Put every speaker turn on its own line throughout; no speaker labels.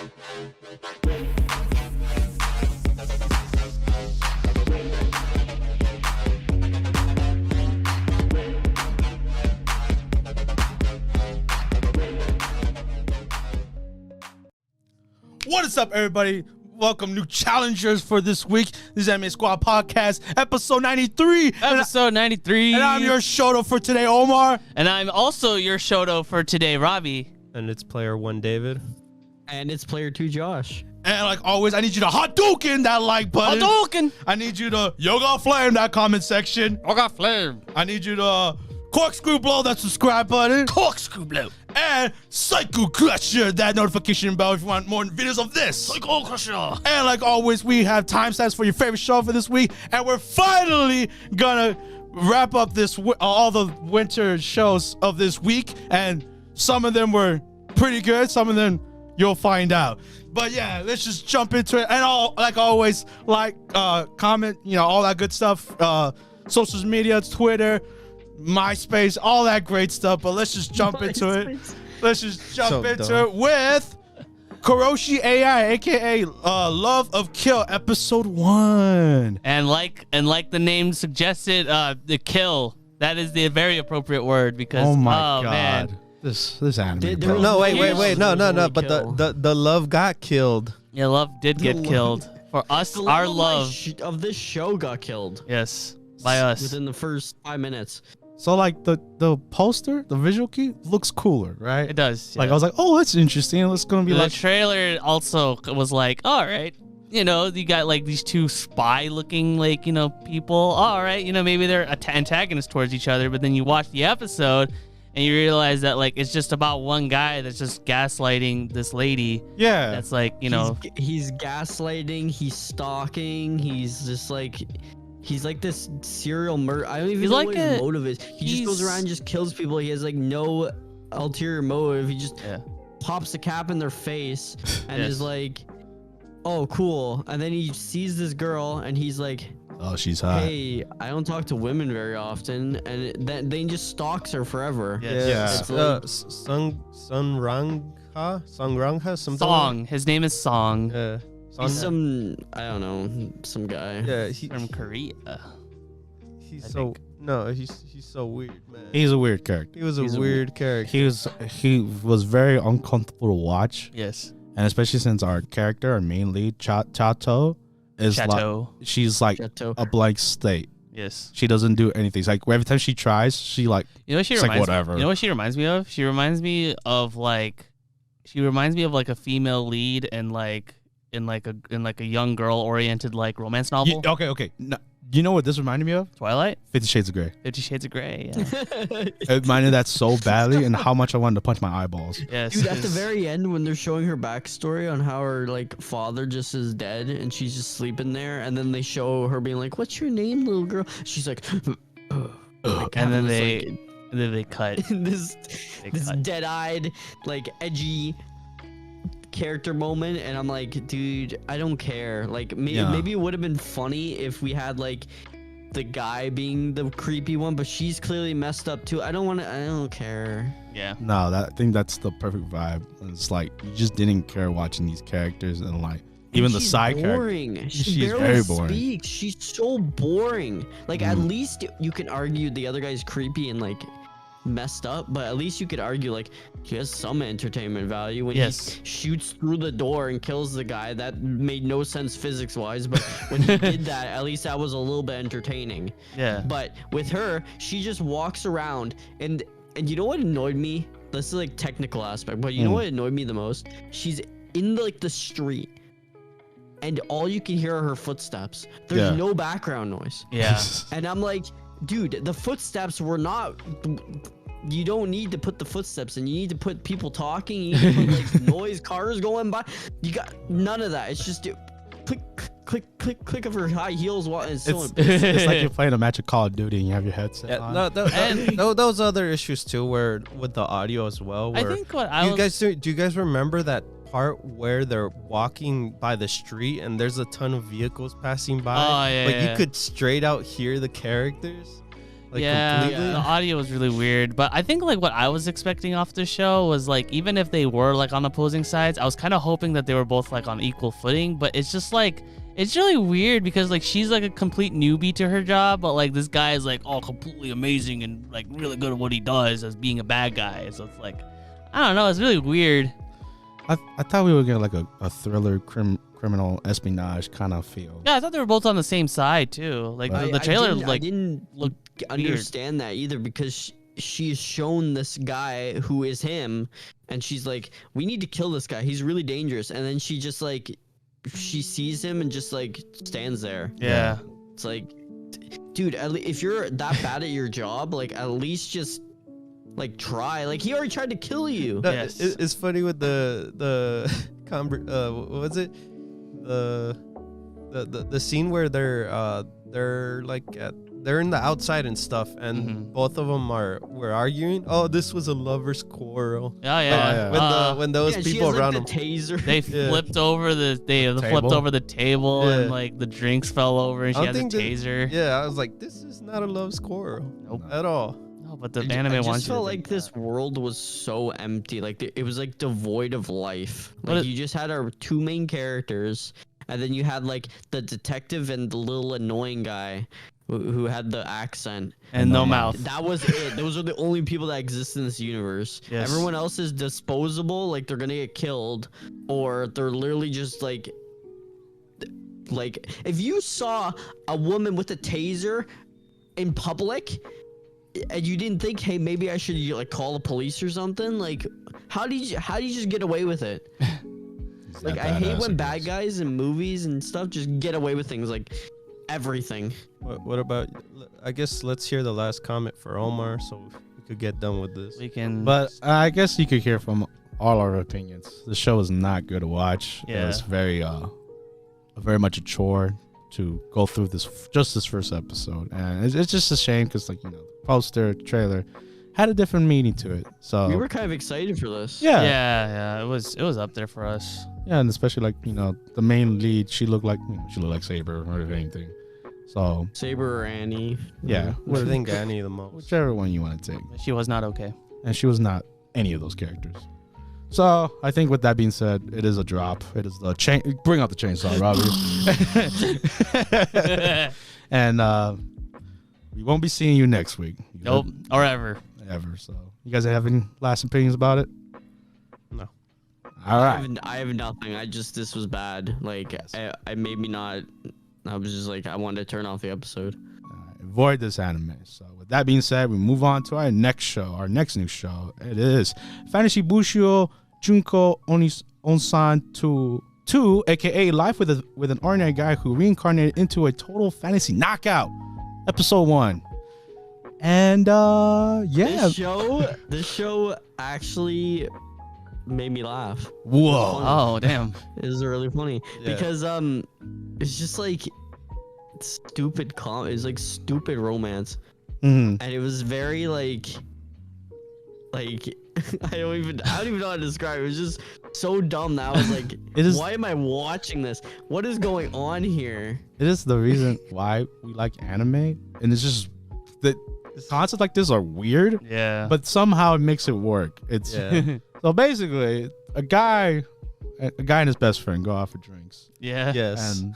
What is up, everybody? Welcome, new challengers for this week. This is Anime Squad Podcast, episode 93.
Episode 93.
And I'm your Shoto for today, Omar.
And I'm also your Shoto for today, Robbie.
And it's player 1, David.
And it's player 2, Josh.
And like always, I need you to Hadouken that like button.
Hadouken!
I need you to Yoga Flame that comment section.
Yoga Flame.
I need you to corkscrew blow that subscribe button.
Corkscrew blow.
And Psycho Crusher that notification bell if you want more videos of this.
Psycho Crusher.
And like always, we have timestamps for your favorite show for this week. And we're finally gonna wrap up this all the winter shows of this week. And some of them were pretty good. Some of them you'll find out. But yeah, let's just jump into it. And like always, comment, all that good stuff. Social media, Twitter, MySpace, all that great stuff. But let's just jump into it. Let's just jump into it with Koroshi AI, aka Love of Kill, episode 1.
And like the name suggested, the kill. That is the very appropriate word because
oh my god.
Man.
This anime.
No, wait. No. But the love got killed.
Yeah, love did get killed. For us, our love
of this show got killed.
Yes, by us.
Within the first 5 minutes.
So like the poster, the visual key looks cooler, right?
It does.
Like I was like, oh, that's interesting. It's gonna be
the
like
trailer also was like, all right, you got like these two spy-looking people. All right, maybe they're antagonists towards each other. But then you watch the episode and you realize that it's just about one guy that's just gaslighting this lady.
Yeah.
That's
he's gaslighting. He's stalking. He's just he's like this serial murder. I don't even know what his motive is. He just goes around and just kills people. He has no ulterior motive. He just pops a cap in their face and is like, oh, cool. And then he sees this girl and he's like,
oh, she's hot.
Hey, I don't talk to women very often. And then he just stalks her forever.
Yes.
Yeah. Sunrangha, something.
Song. His name is Song.
Yeah.
He's some, I don't know, some guy.
Yeah,
he's from Korea.
He's so weird, man.
He's a weird character.
He was a weird character.
He was very uncomfortable to watch.
Yes.
And especially since our character, our main lead, Chato, is she's like a blank state.
Yes.
She doesn't do anything. It's like every time she tries, she
what she reminds
whatever.
You know what she reminds me of? She reminds me of a female lead and in a young girl oriented romance novel.
Okay. No, you know what this reminded me of?
Twilight?
50 Shades of Grey.
50 Shades of Grey, yeah.
It reminded that so badly and how much I wanted to punch my eyeballs.
Yes.
Dude, at the very end when they're showing her backstory on how her father just is dead and she's just sleeping there, and then they show her being like, "What's your name, little girl?" She's like,
and then they cut
this dead-eyed, edgy character moment, and I'm like, dude, I don't care. Maybe it would have been funny if we had the guy being the creepy one, but she's clearly messed up too. I don't care.
Yeah.
No, I think that's the perfect vibe. It's you just didn't care watching these characters and even the side character. She's very boring.
Speaks. She's so boring. At least you can argue the other guy's creepy and messed up, but at least you could argue he has some entertainment value when he shoots through the door and kills the guy. That made no sense physics wise, but when he did that, at least that was a little bit entertaining.
Yeah.
But with her, she just walks around and you know what annoyed me? This is technical aspect, but you know what annoyed me the most? She's in the street and all you can hear are her footsteps. There's no background noise.
Yeah.
And I'm like, dude, the footsteps were not. You don't need to put the footsteps in. You need to put people talking. You need to put noise, cars going by. You got none of that. It's just click of her high heels. It's
it's like you're playing a match of Call of Duty and you have your headset on.
No, those other issues too, where with the audio as well. Where
I think
do you guys remember that part where they're walking by the street and there's a ton of vehicles passing by?
Oh, yeah,
but you could straight out hear the characters. Like
yeah,
completely?
the audio was really weird. But I think like what I was expecting off the show was like even if they were like on opposing sides, I was kind of hoping that they were both like on equal footing. But it's just like it's really weird because like she's like a complete newbie to her job, but like this guy is like all completely amazing and like really good at what he does as being a bad guy. So it's like I don't know, it's really weird.
I thought we would get like a thriller criminal espionage kind of feel.
Yeah, I thought they were both on the same side too. Like the trailer
I didn't
looked
understand that either because she's shown this guy who is him, and she's like, "We need to kill this guy. He's really dangerous." And then she just like, she sees him and just like stands there.
Yeah.
It's like, dude, if you're that bad at your job, like at least just like try. Like he already tried to kill you.
No,
Yes.
It's funny with the what was it? The scene where they're like they're in the outside and stuff, and both of them were arguing. Oh, this was a lover's quarrel.
Oh yeah.
When those
Yeah,
people
she has,
around
like,
them.
the taser.
They flipped over they flipped
Table.
over the table and
Yeah.
like the drinks fell over and she
I
had the
think that-
taser.
Yeah, I was like, this is not a love's quarrel.
Nope.
At all.
No, but the
I
anime
just
wants you to
felt
think
like this world was so empty. Like it was like devoid of life.
But
Like you just had our two main characters, and then you had like the detective and the little annoying guy who had the accent.
and no mouth.
That was it. Those are the only people that exist in this universe.
Yes.
Everyone else is disposable. Like they're gonna get killed, or they're literally just like if you saw a woman with a taser in public and you didn't think, hey, maybe I should like call the police or something, like how do you just get away with it? Like I hate when bad guys in movies and stuff just get away with things like everything.
What about? I guess let's hear the last comment for Omar, so we could get done with this.
We can
But I guess you could hear from all our opinions. The show is not good to watch.
Yeah.
It's very much a chore to go through this first episode, and it's just a shame because like the poster trailer had a different meaning to it. So
We were kind of excited for this.
yeah, it was up there for us.
yeah, and especially like the main lead, she looked like Saber or anything. So
Saber or Annie.
yeah,
What do you think Annie the most?
whichever one you want to take.
She was not okay.
And she was not any of those characters. So I think with that being said, it is a drop. It is the chain. Bring out the chainsaw, Robbie. And we won't be seeing you next week.
Nope, or ever.
Ever. So you guys have any last opinions about it?
No.
All right.
I have nothing. This was bad. Like I made me not. I was just like I wanted to turn off the episode.
Avoid this anime. So with that being said, we move on to our next show, our next new show. It is Fantasy Bushio Junko Onsan 2, aka Life with an Ordinary Guy Who Reincarnated into a Total Fantasy Knockout, episode 1. And yeah.
This show actually made me laugh.
Whoa.
Oh damn.
It was really funny
Yeah.
because it's just like stupid it's like stupid romance,
Mhm.
and it was very like I don't even know how to describe it. It was just so dumb that I was like,
It is-
why am I watching this? What is going on here?
It is the reason why we like anime, and it's just that concepts like this are weird,
Yeah.
but somehow it makes it work. It's
Yeah.
so basically a guy and his best friend go out for drinks,
yeah.
Yes.
and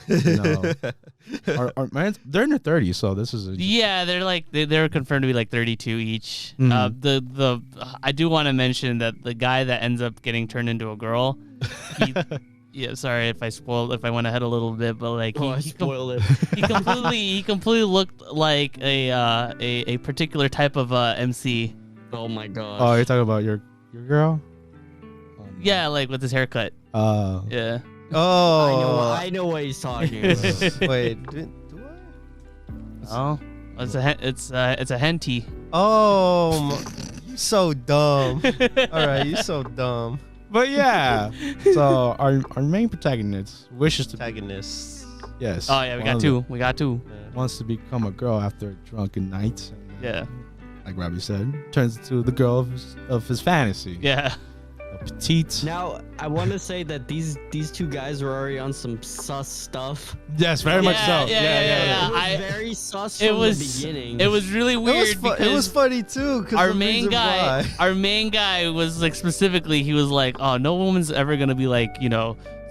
our man, they're in their 30s, so this is
Yeah, they're like they're confirmed to be like 32 each.
Mhm.
The I do want to mention that the guy that ends up getting turned into a girl. Yeah, sorry if I went ahead a little bit, but like
I
he
spoiled it.
he completely looked like a particular type of MC.
Oh my god.
Oh, you're talking about your girl?
Yeah, like with his haircut. Yeah.
Oh.
I know what he's talking about.
Wait. Do I?
Oh, it's a henty.
Oh. You so dumb. All right. You so dumb.
But yeah, so our main protagonist wishes to
Antagonists.
yes.
Oh yeah, we
one
got
of
two. We got two.
wants to become a girl after a drunken night. And,
Yeah.
like Robbie said, turns into the girl of his fantasy.
Yeah.
petite.
Now I want to say that these two guys were already on some sus stuff.
Yes, very much so.
Yeah.
It was very sus from the beginning.
It was really weird because
it was funny too. 'Cause
our
the
main
reason
guy,
why.
our main guy was like specifically, he was like, oh, no woman's ever gonna be like,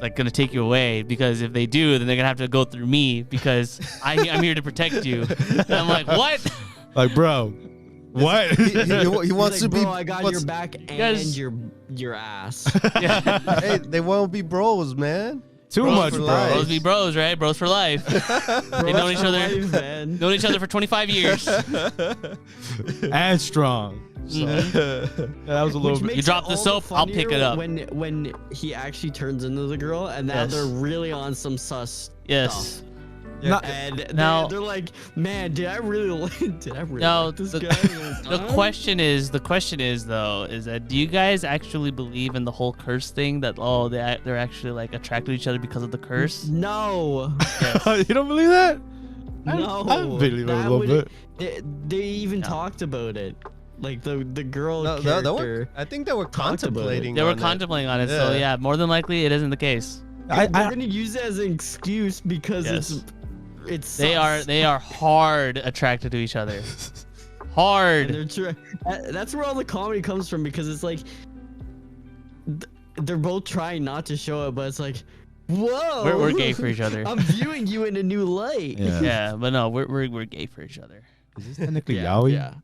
like gonna take you away, because if they do, then they're gonna have to go through me because I'm here to protect you. And I'm like, what?
Like, bro, what?
He wants to
Bro,
be.
I got your back and
guys-
your ass.
Yeah.
Hey, they won't be bros, man.
Too much,
for
bro.
life.
Bros be bros, right? Bros for life. They've known each other.
Man.
Known each other for 25 years.
And strong. So, that was a little bit.
You drop the soap, I'll pick it up.
When he actually turns into the girl, and now
Yes.
they're really on some sus
Yes.
stuff.
Not-
And
Now-
they're like, man, did I really
Now,
like this
the-
guy?
The question is though, is that do you guys actually believe in the whole curse thing, that they're actually like attracted to each other because of the curse?
No,
You don't believe that?
no.
I believe it a
That
little
would-
bit.
They even talked about it. Like the girl
No,
character.
I think they were
talked about it.
contemplating.
They were
on it.
contemplating on it, so
Yeah.
yeah, more than likely it isn't the case.
They're gonna use it as an excuse because
Yes.
it's
They are hard attracted to each other. Hard.
And that's where all the comedy comes from, because it's like they're both trying not to show it, but it's like, whoa,
We're gay for each other.
I'm viewing you in a new light.
Yeah.
Yeah, but no, we're gay for each other.
Is this technically
Yeah,
yaoi?
yeah.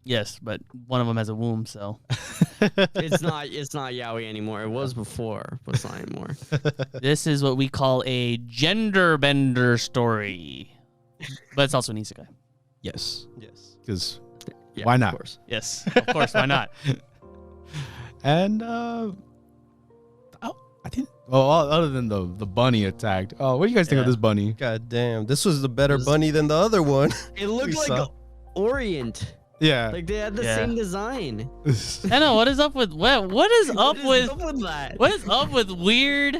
Yes, but one of them has a womb, so
It's not yaoi anymore. It was before, but it's not anymore.
this is what we call a gender bender story. But it's also an isekai.
Yes.
Yes.
Because
Yeah,
Why
of
not?
course.
Yes, of course, why not?
And I think other than the bunny attacked. Oh, what do you guys think of
Yeah.
this bunny?
God damn, this was the better
This-
bunny than the other one.
It looked
We
like
saw.
Yeah.
Orient. Like they had the
Yeah.
same design.
I know, what is up with what is up with
that?
what is up with weird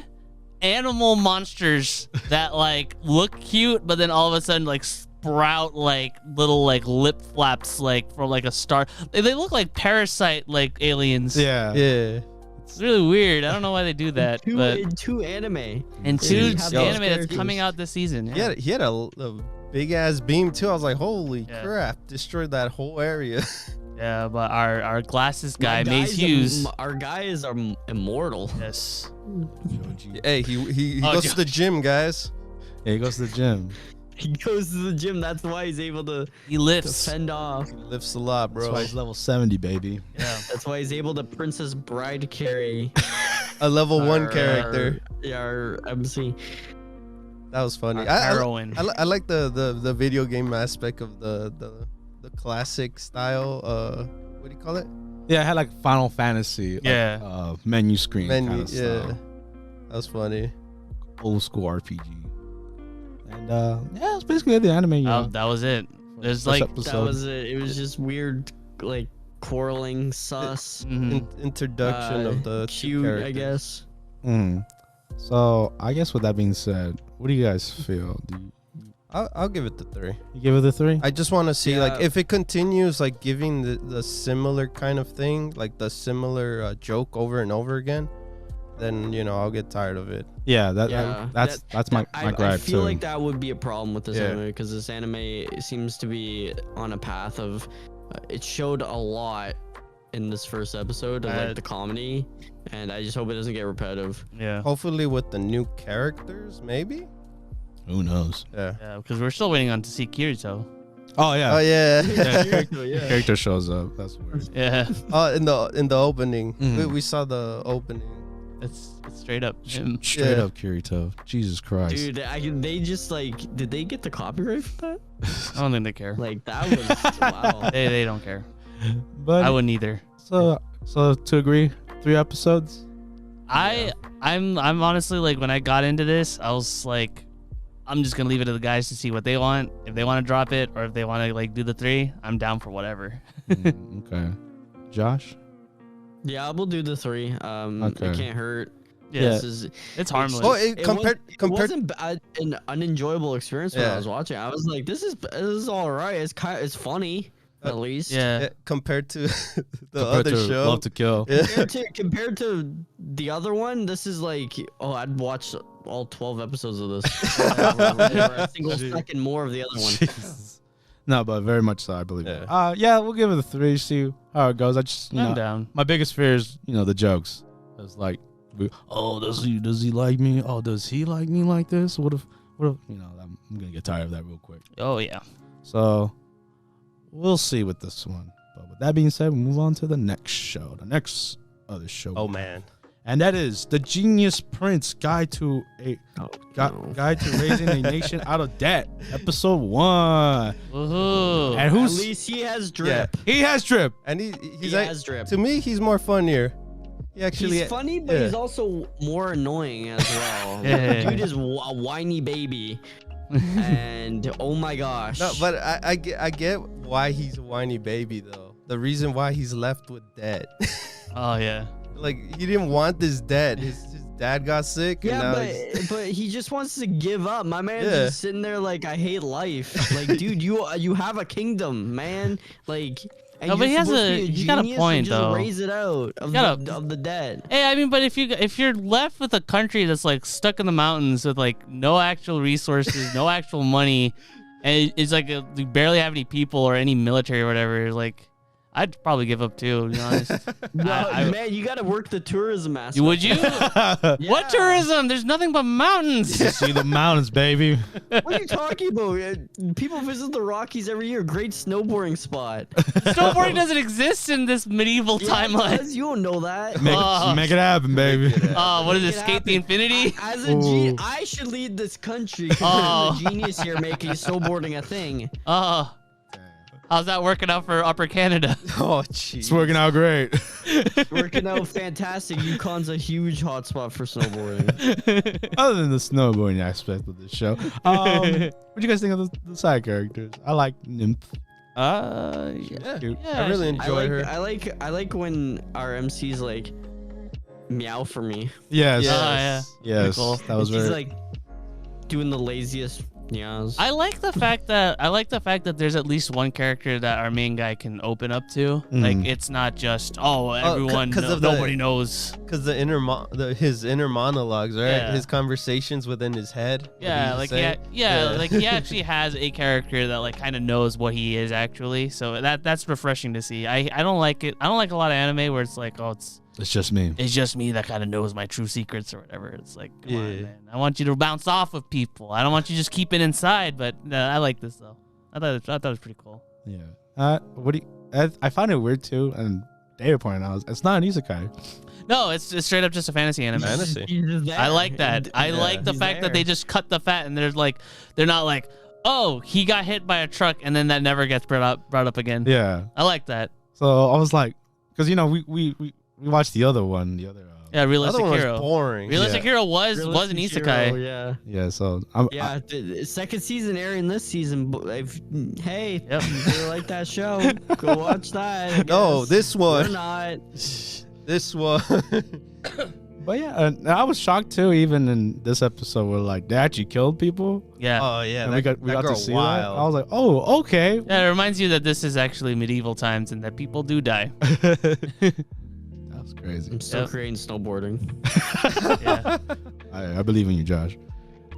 animal monsters that like look cute, but then all of a sudden like sprout like little like lip flaps like from like a star. They look like parasite like aliens.
Yeah.
Yeah.
It's really weird. I don't know why they do that, but
In two anime.
and
They
two
have those
anime that's
characters.
coming out this season. Yeah.
He had a big ass beam too. I was like, holy
Yeah.
crap! Destroyed that whole area.
Yeah, but our glasses guy,
My
Maze
guy's
Hughes.
Our guy is
Yes.
immortal.
Hey, he
Oh,
goes to the gym, guys.
Yeah, he goes to the gym.
He goes to the gym. That's why he's able to
He lifts.
fend off.
He lifts a lot,
That's
bro.
why he's level 70, baby.
Yeah.
That's why he's able to Princess Bride carry.
A level 1
our-
character.
Our MC.
That was funny.
Our heroine.
I like the video game aspect of the classic style. What do you call it?
Yeah, it had like Final Fantasy. like,
Yeah.
menu screen
Menu.
kind of
Yeah.
style.
That was funny.
Old school RPG. And yeah, it's basically the anime. You know,
That was it. There's
first
like
episode.
That was it. It was just weird, like quarreling, sus,
mhm.
Introduction of the two
cute, I
characters.
guess.
Mm. So I guess with that being said, what do you guys feel? Do
I'll give it the 3.
you give it a 3?
I just want to see like
Yeah.
if it continues like giving the similar kind of thing, like the similar joke over and over again, then I'll get tired of it.
Yeah,
Yeah,
that's my
I
gripe
feel
too.
like that would be a problem with this
Yeah.
anime, because this anime seems to be on a path of it showed a lot in this first episode of like the comedy, and I just hope it doesn't get repetitive.
Yeah.
Hopefully with the new characters, maybe.
Who knows?
Yeah.
Yeah, because we're still waiting on to see Kirito.
Oh yeah.
Oh yeah.
Character shows up. That's weird.
Yeah.
Oh, in the opening,
Mhm.
we saw the opening.
It's straight up him.
Straight
Yeah.
up Kirito. Jesus Christ.
Dude, they just like, did they get the copyright for that?
I don't think they care.
Like that was wow.
They don't care.
But
I wouldn't either.
so to agree, 3 episodes.
I'm honestly like, when I got into this, I was like, I'm just gonna leave it to the guys to see what they want. If they want to drop it, or if they want to like do the 3, I'm down for whatever.
Okay. Josh?
Yeah, we'll do the 3.
Okay.
It can't hurt.
Yeah.
This is
It's harmless.
Oh,
it
compared
wasn't an unenjoyable experience when
Yeah.
I was watching. I was like, this is all right. It's funny. at least.
Yeah.
Compared to the other show.
Love to Kill.
Yeah.
Compared to the other one, this is like, I'd watch all 12 episodes of this. Or a single second more of the other one.
Jesus. No, but very much so, I believe.
Yeah.
Yeah, we'll give it a 3. See how it goes. I just,
I'm down.
my biggest fear is, the jokes. It's like, does he like me? Oh, does he like me like this? What if, I'm gonna get tired of that real quick.
Oh yeah.
So we'll see with this one. But with that being said, we'll move on to the next show. The next other show.
Oh man.
And that is The Genius Prince Guide to Raising a Nation Out of Debt, episode 1.
Woohoo.
And
At least he has drip.
He has drip.
And he
He has drip.
To me, he's more funnier. He actually
He's funny, but he's also more annoying as well.
Yeah.
Dude is a whiny baby. And oh my gosh.
No, but I get why he's a whiny baby though. The reason why he's left with debt.
Oh yeah.
Like he didn't want this debt. His dad got sick. And
Yeah,
now
but he just wants to give up. My man's just sitting there like, I hate life. Like, dude, you have a kingdom, man. Like, and
No, but
you're
he has
supposed to
a-
be
he's got a
genius
point,
and just
though.
raise it out of, of the dead.
Hey, I mean, but if you're left with a country that's like stuck in the mountains with like no actual resources, no actual money, and it's like you barely have any people or any military or whatever, like I'd probably give up too, to be honest.
Man, you gotta work the tourism aspect.
Would you? What tourism? There's nothing but mountains.
See the mountains, baby.
What are you talking about? People visit the Rockies every year. Great snowboarding spot.
Snowboarding doesn't exist in this medieval timeline.
You don't know that.
Make it happen, baby.
Oh, what is it?
Make it
Skate the
happen.
Infinity?
As a I should lead this country. 'Cause I'm the genius here making snowboarding a thing.
Oh. How's that working out for Upper Canada?
Oh, jeez.
It's working out great.
Working out fantastic. Yukon's a huge hotspot for snowboarding.
Other than the snowboarding aspect of this show, what do you guys think of the side characters? I like Nymph.
Yeah.
Cute.
I really enjoy her.
I like when our MC's like meow for me.
Yes.
Yeah.
Yes.
Cool.
That was
She's
very.
like doing the laziest meows.
I like the fact that there's at least one character that our main guy can open up to. Like it's not just everyone nobody knows.
Because his inner monologues, right?
Yeah.
His conversations within his head.
Yeah, like like he actually has a character that like kind of knows what he is actually. So that's refreshing to see. I don't like it. I don't like a lot of anime where it's like,
It's just me.
it's just me that kind of knows my true secrets or whatever. It's like, come on, man. I want you to bounce off of people. I don't want you to just keep it inside. But I like this though. I thought it was pretty cool.
Yeah. I find it weird too, and David pointed out it's not an isekai.
No, it's straight up just a fantasy anime.
Fantasy.
He's just there.
I like that. I like the
He's
fact that
there.
they just cut the fat and they're not like, oh, he got hit by a truck and then that never gets brought up again.
Yeah.
I like that.
So I was like, because we watched the other one,
Yeah, Realistic
Other one
Hero.
was boring.
Realistic Hero was an
Realistic
isekai.
Hero, yeah.
Yeah. So
The second season airing this season. Hey,
Yep.
if you like that show, go watch that. I
No,
guess.
this
Or
one.
not.
This one.
But yeah, and I was shocked too. Even in this episode, where like they actually killed people,
Yeah.
Oh yeah,
and
that,
we got
that
to
girl
see
wild.
that. I was like, oh, okay.
Yeah, it reminds you that this is actually medieval times and that people do die.
That was crazy.
I'm still
Yep.
creating snowboarding.
Yeah.
I believe in you, Josh.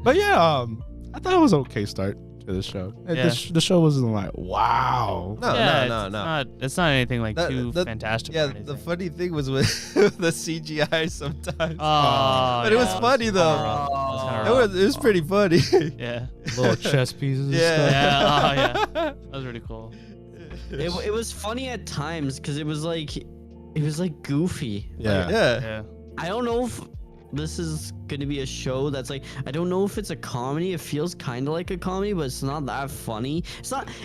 But yeah, I thought it was an okay start to the show.
Yeah.
The show wasn't like wow.
No,
Yeah,
no.
It's not anything like too
the-
fantastic.
Yeah,
or
the
anything.
funny thing was with the CGI sometimes.
Oh,
But it was
yeah.
funny though.
Oh.
It was pretty funny.
Yeah.
Little chess pieces. And
Yeah.
stuff.
Yeah. Oh, yeah. That was really cool.
It was funny at times because it was like goofy.
Yeah.
Yeah.
Yeah.
I don't know if this is gonna be a show that's like, I don't know if it's a comedy. It feels kind of like a comedy, but it's not that funny.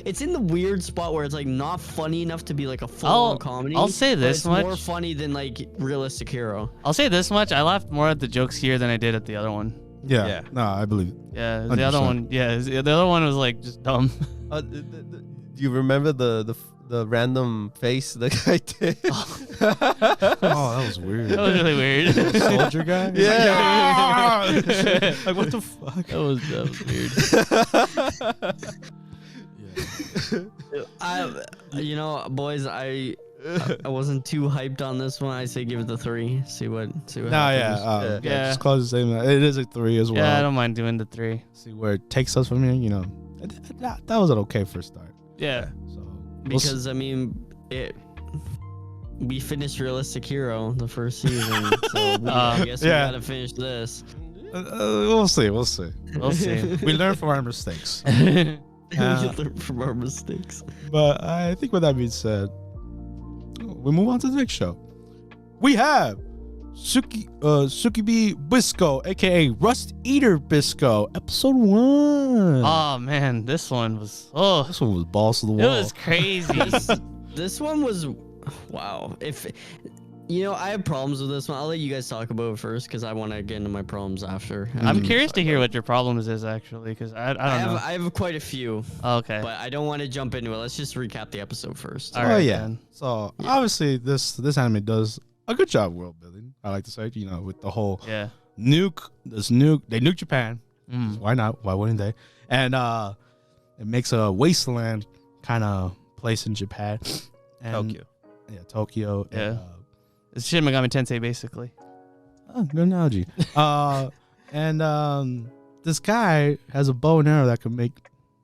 It's in the weird spot where it's like not funny enough to be like a full-on comedy.
I'll say
but
this
it's
much.
more funny than like Realistic Hero.
I'll say this much. I laughed more at the jokes here than I did at the other one.
Yeah.
Yeah.
No, I believe it.
Yeah. The other
100%.
one. Yeah. The other one was like just dumb.
Do you remember the random face the guy did?
Oh, that was weird.
That was really weird.
Soldier guy.
Yeah.
Like what the fuck?
That was weird.
You know, boys, I wasn't too hyped on this one. I say give it the 3. See what
No,
happens.
yeah. Just close the same. It is a 3 as well.
Yeah, I don't mind doing the 3.
See where it takes us from here. You know, that was an okay first start.
Yeah.
So
Because I mean, we finished Realistic Hero the first season, so I guess we gotta finish this.
we'll see.
We'll see.
We learn from our mistakes.
We learn from our mistakes.
But I think with that being said, we move on to the next show. We have Sukibi Bisco, aka Rust Eater Bisco, episode 1.
Oh man, this one was
This one was balls to the wall.
It was crazy.
This one was wow. If you know, I have problems with this one. I'll let you guys talk about it first because I want to get into my problems after.
I'm curious to hear what your problems is actually, because I don't know.
I have quite a few.
Okay.
But I don't want to jump into it. Let's just recap the episode first.
All right,
yeah.
then.
So obviously this anime does a good job world building. I like to say, you know, with the whole they nuke Japan. Why not? Why wouldn't they? And it makes a wasteland kind of place in Japan. And,
Tokyo.
Yeah, Tokyo.
Yeah.
And,
It's Shin Megami Tensei, basically.
oh, good analogy. And this guy has a bow and arrow that can make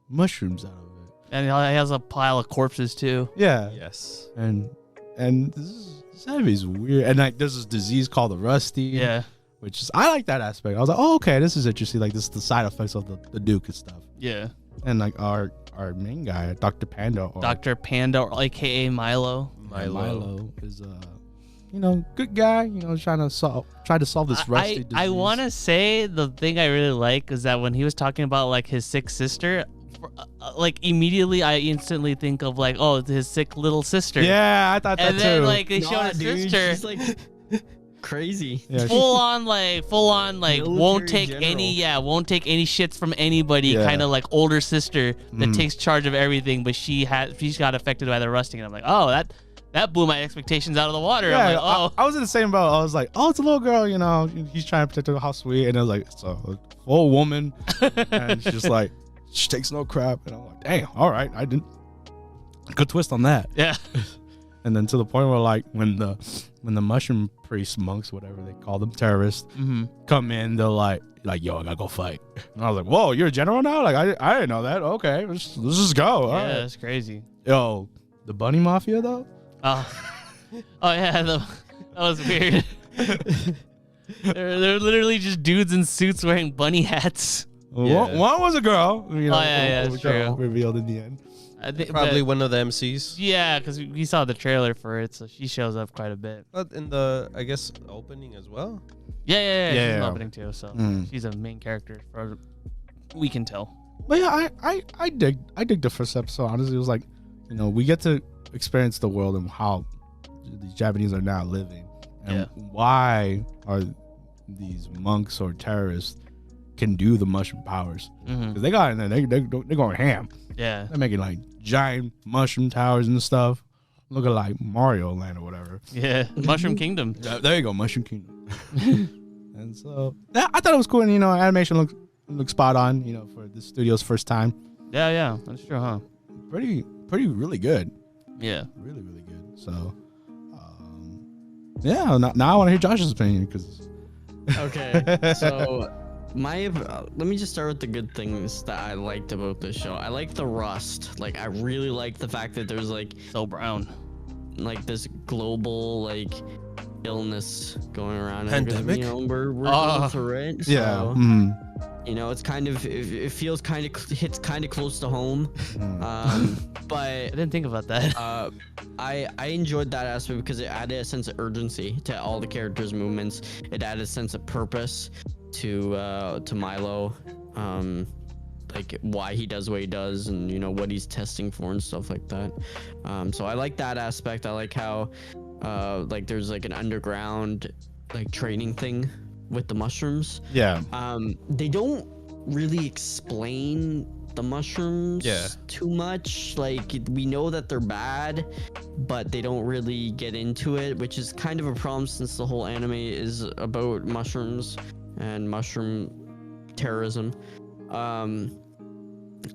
mushrooms out of it.
And he has a pile of corpses too.
Yeah.
Yes.
And this anime is weird. And like there's this disease called the Rusty.
Yeah.
Which is, I like that aspect. I was like, oh, okay, this is interesting. Like this is the side effects of the Duke and stuff.
Yeah.
And like our main guy, Dr. Panda.
Dr. Panda, aka Milo.
Milo is you know, good guy, you know, try to solve this rusty disease.
I want to say the thing I really like is that when he was talking about like his sick sister, like immediately I instantly think of like, oh, his sick little sister.
Yeah, I thought that
and then
too.
like they showed his sister.
She's like crazy.
Yeah,
full on like won't take
general.
won't take any shits from anybody,
Yeah.
kind of like older sister that takes charge of everything, but she's got affected by the rusting, and I'm like, oh, that blew my expectations out of the water.
Yeah,
I'm like, oh.
I was in the same boat. I was like, oh, it's a little girl, you know, he's trying to protect her, how sweet. And it was like, it's a full woman. And she's just like, she takes no crap. And I'm like, damn, all right. I didn't. Good twist on that.
Yeah.
And then to the point where like when the mushroom priests, monks, whatever they call them, terrorists, come in, they're like, yo, I gotta go fight. And I was like, whoa, you're a general now? Like, I didn't know that. Okay, let's just go. All right.
That's crazy.
Yo, the bunny mafia though?
Oh yeah, that was weird. they're literally just dudes in suits wearing bunny hats.
Yeah. One was a girl. You know,
that's true.
Revealed in the end.
I think
Probably one of the MCs.
Yeah, because we saw the trailer for it, so she shows up quite a bit.
But in the, I guess, opening as well.
Yeah. She's
Yeah.
opening too, so she's a main character. We can tell.
But yeah, I dig the first episode. Honestly, it was like, you know, we get to experience the world and how the Japanese are now living, and why are these monks or terrorists can do the mushroom powers, because they got in there, they're going ham.
Yeah,
they're making like giant mushroom towers and stuff, looking like Mario Land or whatever.
Yeah, Mushroom Kingdom.
There you go, Mushroom Kingdom. And so I thought it was cool, and you know, animation looked spot on, you know, for the studio's first time.
Yeah, that's true, huh?
Pretty really good.
Yeah,
really good. So yeah, now I want to hear Josh's opinion, because
okay, so let me just start with the good things that I liked about this show. I like the rust. Like, I really like the fact that there's like
so brown,
like this global like illness going around.
Pandemic.
You know, we're going through it. So,
yeah.
You know, it's kind of it feels kind of hits kind of close to home. But
I didn't think about that.
I enjoyed that aspect because it added a sense of urgency to all the characters' movements. It added a sense of purpose to Milo, like why he does what he does, and you know what he's testing for and stuff like that. So I like that aspect. I like how like there's like an underground like training thing with the mushrooms.
Yeah.
They don't really explain the mushrooms too much. Like, we know that they're bad, but they don't really get into it, which is kind of a problem since the whole anime is about mushrooms and mushroom terrorism.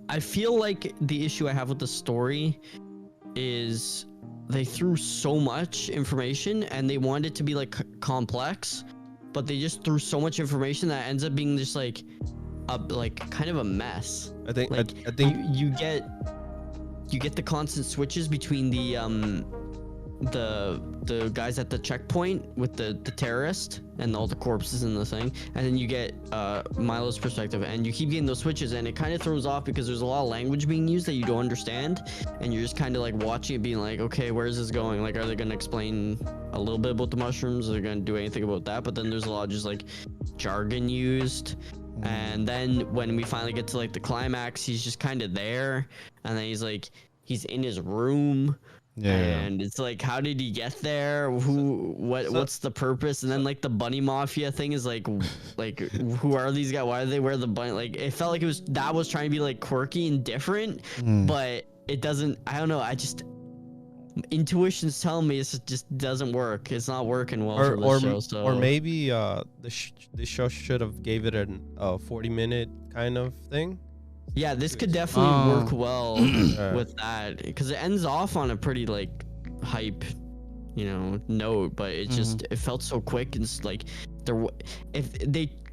I feel like the issue I have with the story is they threw so much information and they wanted it to be like complex, but they just threw so much information that ends up being just like kind of a mess.
I think
Like
I think
you get the constant switches between the guys at the checkpoint with the terrorist and all the corpses in the thing, and then you get Milo's perspective, and you keep getting those switches, and it kind of throws off because there's a lot of language being used that you don't understand, and you're just kind of like watching it being like, okay, where is this going? Like, are they going to explain a little bit about the mushrooms? Are they going to do anything about that? But then there's a lot of just like jargon used. And then when we finally get to like the climax, he's just kind of there, and then he's in his room. And it's like, how did he get there? What's the purpose? And then like the bunny mafia thing is like who are these guys? Why do they wear the bunny? Like, it felt like that was trying to be like quirky and different, but it doesn't. I don't know. Intuition's telling me it just doesn't work. It's not working well for the show. So.
Or maybe the show should have gave it a 40-minute kind of thing.
Yeah, this could definitely work well with that, because it ends off on a pretty like hype, note, but it just it felt so quick, and it's like if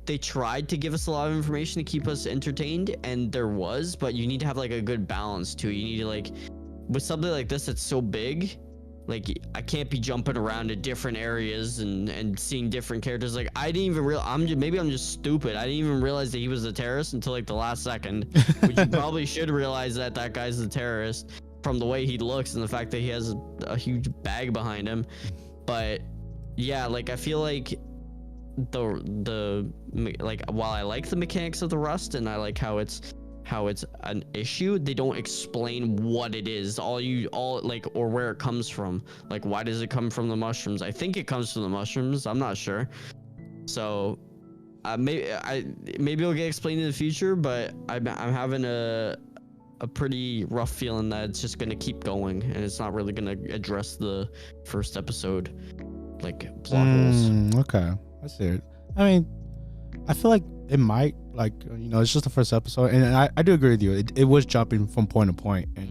they tried to give us a lot of information to keep us entertained, and there was, but you need to have like a good balance too. You need to like, with something like this that's so big, like I can't be jumping around to different areas and seeing different characters. Like, I didn't even realize, maybe I'm just stupid. I didn't even realize that he was a terrorist until like the last second, which you probably should realize that guy's a terrorist from the way he looks and the fact that he has a huge bag behind him. But yeah, like I feel like the while I like the mechanics of the rust and I like how it's an issue, they don't explain what it is, or where it comes from. Like, why does it come from the mushrooms? I think it comes from the mushrooms. I'm not sure. So maybe it'll get explained in the future, but I'm having a pretty rough feeling that it's just gonna keep going and it's not really gonna address the first episode like plot holes.
Okay, I see it. I mean, I feel like it might, like, it's just the first episode, and I do agree with you. It was jumping from point to point, and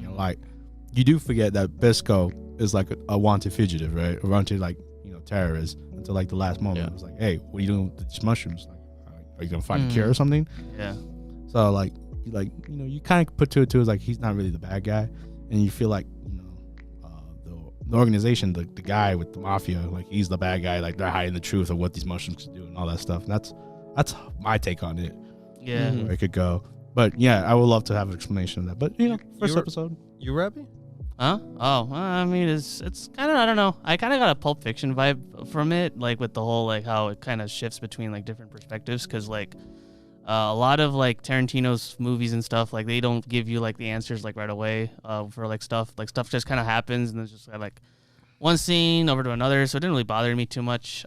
you do forget that Bisco is like a wanted fugitive, right? A wanted terrorist until like the last moment. Yeah. It was like, hey, what are you doing with these mushrooms? Like, are you gonna find a cure or something?
Yeah.
So you kind of put two and two, is like he's not really the bad guy, and you feel like the organization, the guy with the mafia, like he's the bad guy. Like they're hiding the truth of what these mushrooms do and all that stuff. And that's my take on it.
Yeah,
where it could go. But yeah, I would love to have an explanation of that. But first episode.
You rapping?
Huh? Oh, I mean, it's kind of, I don't know. I kind of got a Pulp Fiction vibe from it, like with the whole like how it kind of shifts between like different perspectives, because like a lot of like Tarantino's movies and stuff, like they don't give you like the answers like right away for like stuff just kind of happens, and it's just like one scene over to another, so it didn't really bother me too much.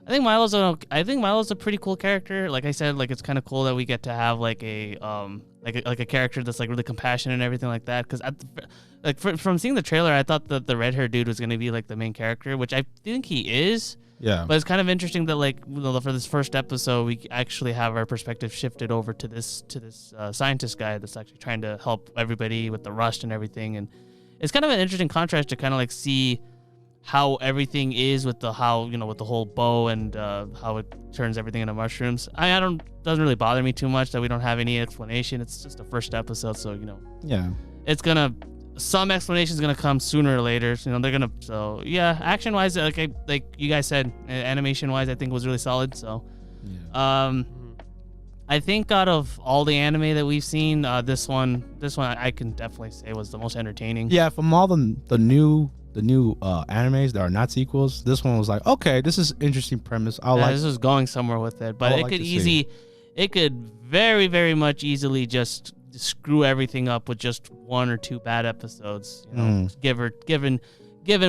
I think Milo's a pretty cool character. Like I said, like it's kind of cool that we get to have like a character that's like really compassionate and everything like that. Because from seeing the trailer, I thought that the red hair dude was gonna be like the main character, which I think he is.
Yeah.
But it's kind of interesting that like for this first episode, we actually have our perspective shifted over to this scientist guy that's actually trying to help everybody with the rust and everything, and it's kind of an interesting contrast to kind of like see how everything is with the with the whole bow and how it turns everything into mushrooms. Doesn't really bother me too much that we don't have any explanation. It's just the first episode, so
yeah,
some explanation is gonna come sooner or later. So, they're gonna. So yeah, action wise, like you guys said, animation wise, I think was really solid. So, yeah. I think out of all the anime that we've seen, this one I can definitely say was the most entertaining.
Yeah, from all the new animes that are not sequels, this one was like, okay, this is interesting premise.
This is going somewhere with it, but it could very, very much easily just screw everything up with just one or two bad episodes, given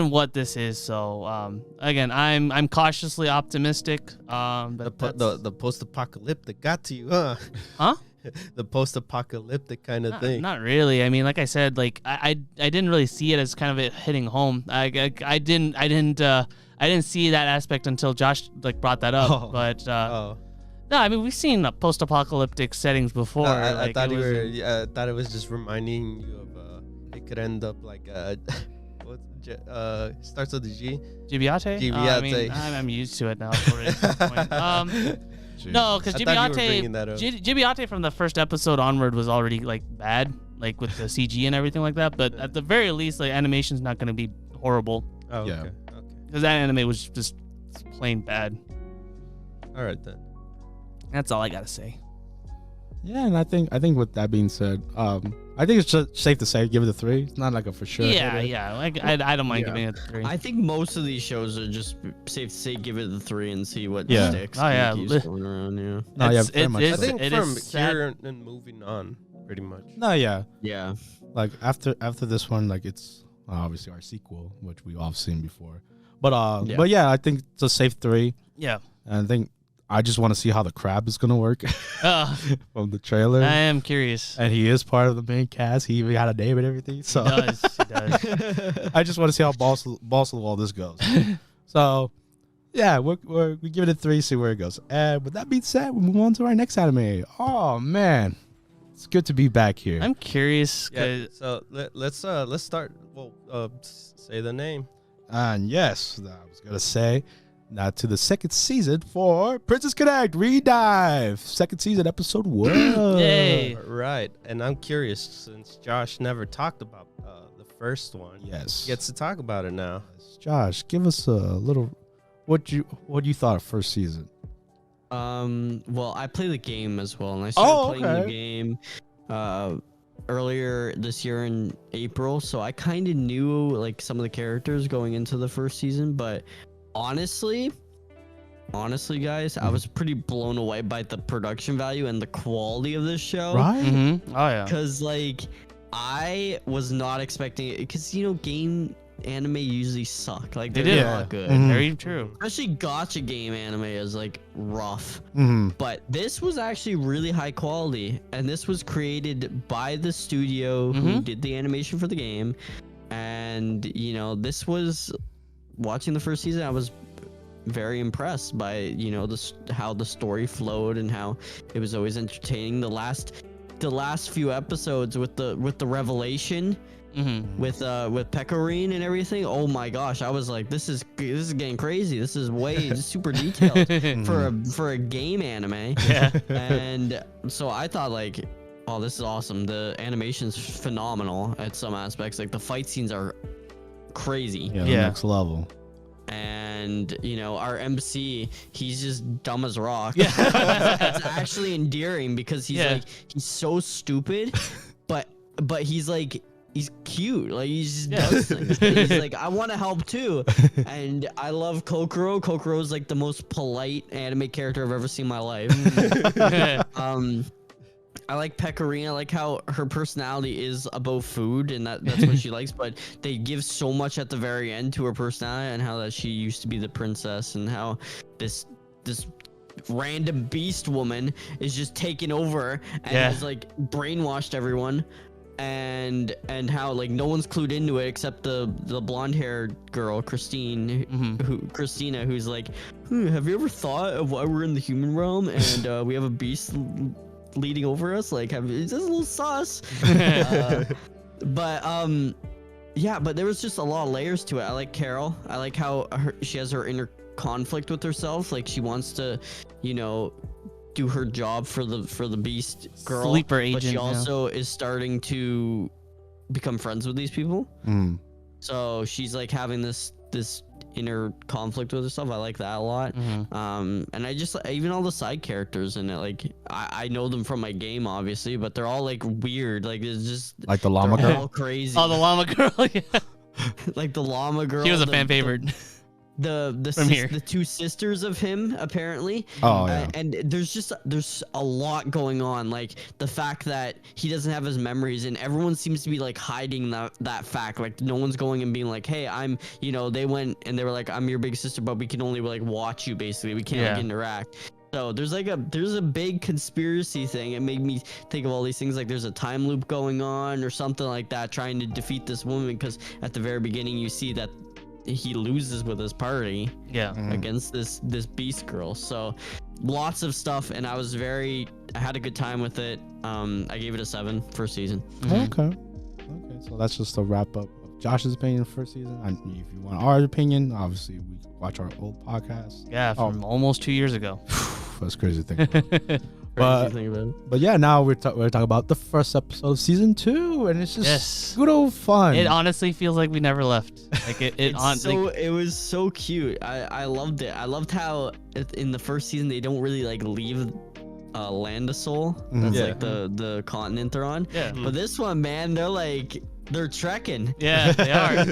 what this is. So again, I'm cautiously optimistic.
The post-apocalyptic got to you, huh?
Huh?
The post-apocalyptic kind of thing.
Not really. I mean, like I said, like I didn't really see it as kind of it hitting home. I didn't see that aspect until Josh like brought that up. But No, I mean we've seen post-apocalyptic settings before.
I
like,
thought
it
you
was-
were. I thought it was just reminding you of. It could end up like starts with the G.
Gibiate? I mean, I'm used to it now. Already at this point. No, because
I thought you were bringing that up.
Gibiate from the first episode onward was already like bad, like with the CG and everything like that. But at the very least, like animation's not going to be horrible
Oh,
Yeah.
okay.
because that anime was just plain bad.
All right then.
That's all I gotta say.
Yeah, and I think with that being said, I think it's just safe to say give it a 3. It's not like a for sure.
Yeah,
hitter.
yeah. Like I don't mind
Yeah.
giving it a 3.
I think most of these shows are just safe to say give it the 3 and see what
Yeah.
sticks.
Oh, yeah.
and keeps going around, yeah.
No, yeah,
It's-
very much
it's-
I
so.
think
it
from
is sad.
here and moving on, pretty much.
No, yeah.
Yeah.
Like after this one, like it's obviously our sequel, which we all seen before. But yeah, I think it's a safe 3.
Yeah.
And I think I just want to see how the crab is gonna work from the trailer.
I am curious.
And he is part of the main cast. He even had a name and everything. So
He does.
I just want to see how boss of all this goes. So yeah, we give it a 3, see where it goes. And with that being said, we move on to our next anime. Oh man, it's good to be back here.
I'm curious.
Yeah.
'Cause
So let's start. Well, say the name.
And yes, I was gonna say now to the second season for Princess Connect Redive. Second season, episode 1.
Yay.
Right. And I'm curious since Josh never talked about the first one.
Yes.
He gets to talk about it now.
Josh, give us a little what you thought of first season.
Well, I play the game as well, and I started playing the
okay.
game earlier this year in April, so I kind of knew like some of the characters going into the first season, but honestly guys, I was pretty blown away by the production value and the quality of this show.
Right?
Mm-hmm. Oh yeah.
Because like I was not expecting it, because game anime usually suck, like
They
they're
do.
not good.
Mhm.
Very true.
Especially gacha game anime is like rough.
Mm-hmm.
But this was actually really high quality, and this was created by the studio who did the animation for the game. And this was, watching the first season, I was very impressed by how the story flowed and how it was always entertaining. The last few episodes with the revelation
Mm-hmm.
with Pecorine and everything. Oh my gosh, I was like, this is getting crazy. This is way super detailed for a game anime.
Yeah.
And so I thought like, oh, this is awesome. The animation's phenomenal at some aspects. Like the fight scenes are crazy.
Yeah,
Yeah.
next level.
And our MC, he's just dumb as rock.
Yeah.
It's actually endearing because he's so stupid, but he's like, he's cute. Like he just does things. He's like, I want to help too. And I love Kokoro. Kokoro is like the most polite anime character I've ever seen in my life. I like Pecorine. I like how her personality is about food, and that's what she likes. But they give so much at the very end to her personality, and how that she used to be the princess, and how this random beast woman is just taking over and has like brainwashed everyone. And how like no one's clued into it except the blonde haired girl Christina, who's like, have you ever thought of why we're in the human realm and we have a beast leading over us? Like, it's just a little sus. But there was just a lot of layers to it. I like Carol. I like how she has her inner conflict with herself. Like she wants to do her job for the beast girl,
Sleeper agent,
but she also is starting to become friends with these people. So she's like having this inner conflict with herself. I like that a lot. And I just, even all the side characters in it, like I know them from my game obviously, but they're all like weird. Like it's just
Like the llama
they're
girl.
all crazy.
Oh, the llama girl. Yeah.
Like the llama girl.
She was a fan favorite.
The two sisters of him apparently.
Oh yeah.
And there's a lot going on, like the fact that he doesn't have his memories, and everyone seems to be like hiding that fact. Like no one's going and being like, hey, I'm they went and they were like, I'm your big sister, but we can only like watch you, basically we can't like interact. So there's a big conspiracy thing. It made me think of all these things, like there's a time loop going on or something like that, trying to defeat this woman, because at the very beginning you see that he loses with his party against this beast girl. So lots of stuff, and I had a good time with it. I gave it a 7 first season.
Okay, so that's just a wrap up of Josh's opinion first season. If you want our opinion, obviously we can watch our old podcast.
Yeah, from almost 2 years ago.
That's crazy thing. But yeah, now we're talking about the first episode of season 2, and it's just good old fun.
It honestly feels like we never left. Like it
was so cute. I loved it. I loved how in the first season they don't really like leave Landasol. That's like the continent they're on.
Yeah.
But this one, man, they're trekking.
Yeah, they are.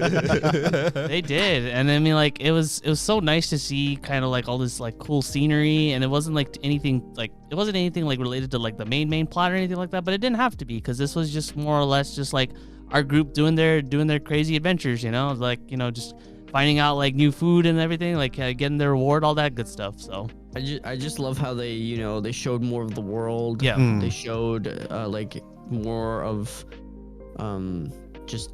They did. And I mean, like, it was so nice to see kind of like all this like cool scenery, and it wasn't anything like related to like the main plot or anything like that, but it didn't have to be, because this was just more or less just like our group doing their crazy adventures, like, just finding out like new food and everything, like getting their reward, all that good stuff. So
I just love how they they showed more of the world.
Yeah.
They showed like more of just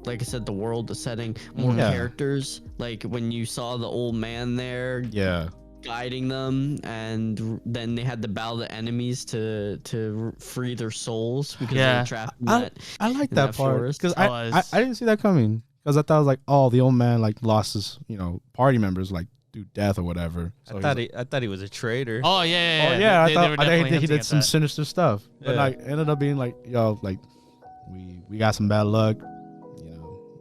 like I said, the world, the setting, more characters. Like when you saw the old man there, guiding them, and then they had to battle the enemies to free their souls because they were trapped in
I like that part, because I didn't see that coming, because I thought it was like, oh, the old man like lost his party members like through death or whatever. So
I thought he was a traitor.
Oh yeah.
I thought he did some sinister stuff, but like ended up being like, like we got some bad luck.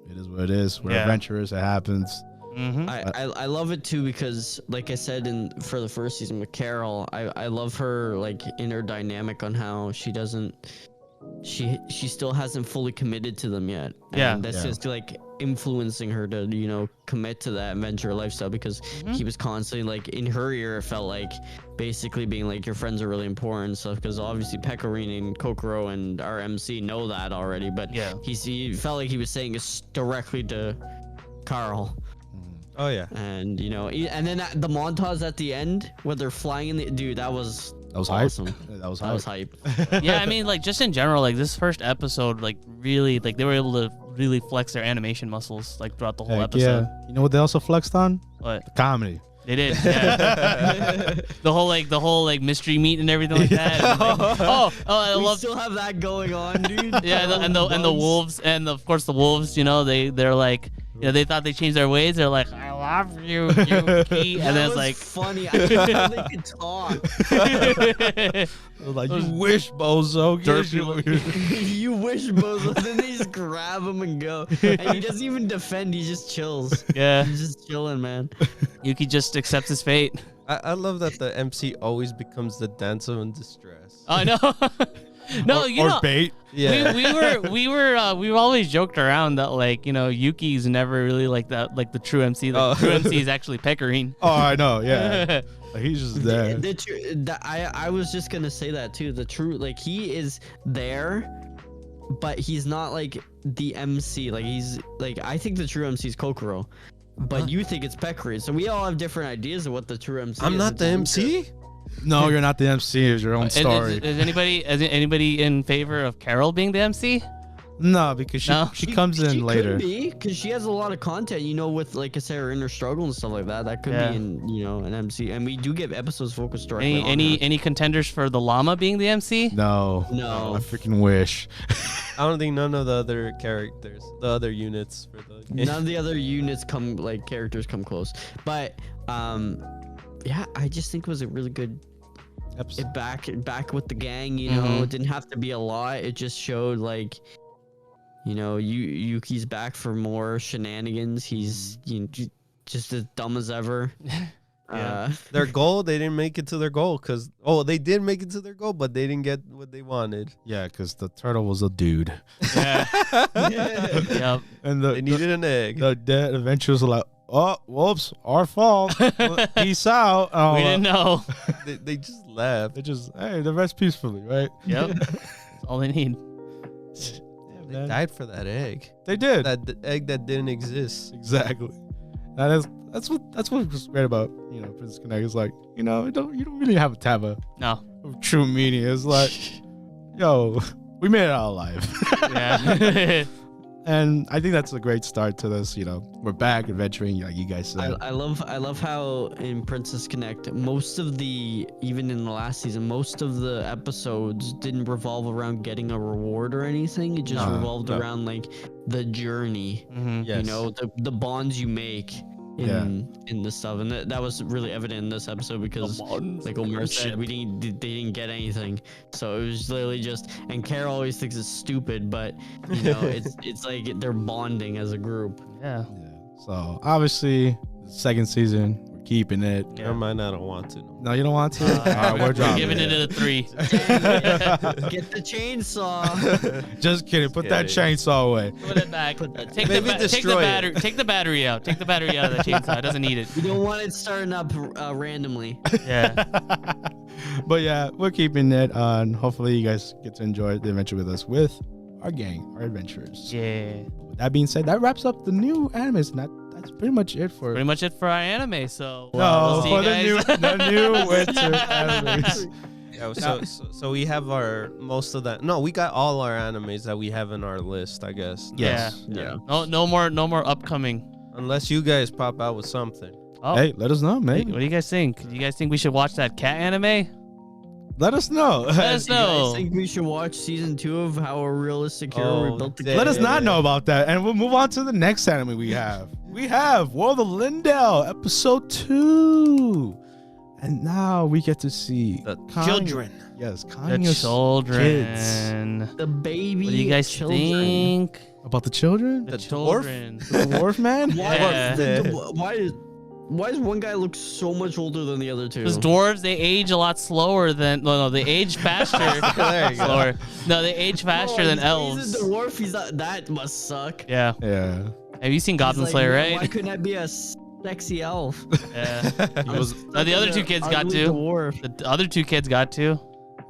It is what it is. We're adventurous. It happens.
Mm-hmm.
I love it too, because like I said for the first season with Carol, I love her like inner dynamic on how she still hasn't fully committed to them yet. And that's just like influencing her to commit to that adventure lifestyle, because he was constantly like in her ear, it felt like basically being like, your friends are really important and stuff, because obviously Pecorine and Kokoro and our MC know that already, but he felt like he was saying it directly to Carl.
Oh yeah.
And and then the montage at the end where they're flying in the that was awesome.
Hype. That was
hype.
Yeah, I mean, like, just in general, like this first episode, like really, like they were able to really flex their animation muscles like throughout the whole episode.
Yeah. You know what they also flexed on?
What?
The comedy.
They did. Yeah. the whole mystery meat and everything like that. And, like, I
still have that going on, dude.
Yeah, and the wolves, and of course the wolves. They're like, they thought they changed their ways. They're like, I love you, Yuki. And then it's like
funny. I didn't know they could talk.
Like, you wish, bozo.
You wish, bozo. Then they just grab him and go. And he doesn't even defend. He just chills.
Yeah.
He's just chilling, man.
Yuki just accepts his fate.
I love that the MC always becomes the dancer in distress.
I know. No,
or bait.
Yeah.
we always joked around that, like, Yuki's never really like that, like the true MC. The true MC is actually Pecorine.
Oh, I know. Yeah. Like, he's just there.
I was just gonna say that too. The true, like, he is there, but he's not like the MC. Like, he's like, I think the true MC is Kokoro, but you think it's Pecorine. So we all have different ideas of what the true MC is.
I'm not the MC.
No, you're not the MC. It's your own story.
Is anybody in favor of Carol being the MC?
No, because she comes in later.
Could be, because she has a lot of content, with, like I said, her inner struggle and stuff like that. That could be in, an MC. And we do get episodes focused directly on her.
Any contenders for the llama being the MC?
No. I freaking wish.
I don't think none of the other characters, the other units
none of the other units characters come close. But yeah, I just think it was a really good episode. Back with the gang, It didn't have to be a lot. It just showed, like, Yuki's back for more shenanigans. He's just as dumb as ever.
Their goal, they didn't make it to their goal, because they did make it to their goal, but they didn't get what they wanted.
Yeah, because the turtle was a dude.
Yeah. Yep.
And they needed an egg.
The dead adventurers were like, oh, whoops, our fault. Peace out.
We didn't know.
They just left.
They just, hey, they rest peacefully, right?
Yep. That's all they need.
They died for that egg.
They did.
That egg that didn't exist.
Exactly. That's what was great about Princess Connect. Is like, you don't really have to have a true meaning. It's like, yo, we made it out alive.
Yeah.
And I think that's a great start to this. We're back adventuring, like you guys said.
I love how in Princess Connect, even in the last season, most of the episodes didn't revolve around getting a reward or anything. It just revolved around like the journey.
Yes.
The bonds you make in this stuff, and that was really evident in this episode because, like Omar said, they didn't get anything. So it was literally just. And Carol always thinks it's stupid, but it's like they're bonding as a group.
Yeah.
So obviously, second season, we're keeping it.
Never mind, I don't want to.
No, you don't want to? All right, we're dropping
giving it a 3.
Get the chainsaw.
Just kidding. Put that chainsaw away.
Put it back. Take the battery out. Take the battery out of the chainsaw. It doesn't need it.
You don't want it starting up randomly.
Yeah.
But yeah, we're keeping it on. Hopefully, you guys get to enjoy the adventure with us with our gang, our adventures.
Yeah.
With that being said, that wraps up the new animes, and that's pretty much it for.
Pretty much it for our anime. So
no,
we'll see
for
you guys.
the new winter animes.
Yeah, so we have most of that. No, we got all our animes that we have in our list, I guess.
Yes.
Yeah.
No more upcoming.
Unless you guys pop out with something.
Oh.
Hey, let us know,
Hey,
man.
what do you guys think? Do you guys think we should watch that cat anime?
Let us know.
Let us know.
I think we should watch season 2 of How a Realistic Hero Rebuilt the
Let us
Yeah.
not know about that, and we'll move on to the next anime we have. We have World of Lindale, episode 2, and now we get to see
The
Kanye-
children.
Yes,
The
Kanye's
children.
The baby.
What do you guys
children.
think?
about the children.
The
The
children.
The dwarf man.
Yeah.
Why does one guy look so much older than the other two?
Because dwarves, they age a lot slower than they age faster.
There you go.
Slower. No, they age faster than elves.
He's a dwarf. He's not, that must suck.
Yeah.
Yeah.
Have you seen Goblin
He's
Slayer,
like,
right?
Why couldn't I be a sexy elf?
Yeah. The other two kids got
Ugly
to.
Dwarf.
The other two kids got to.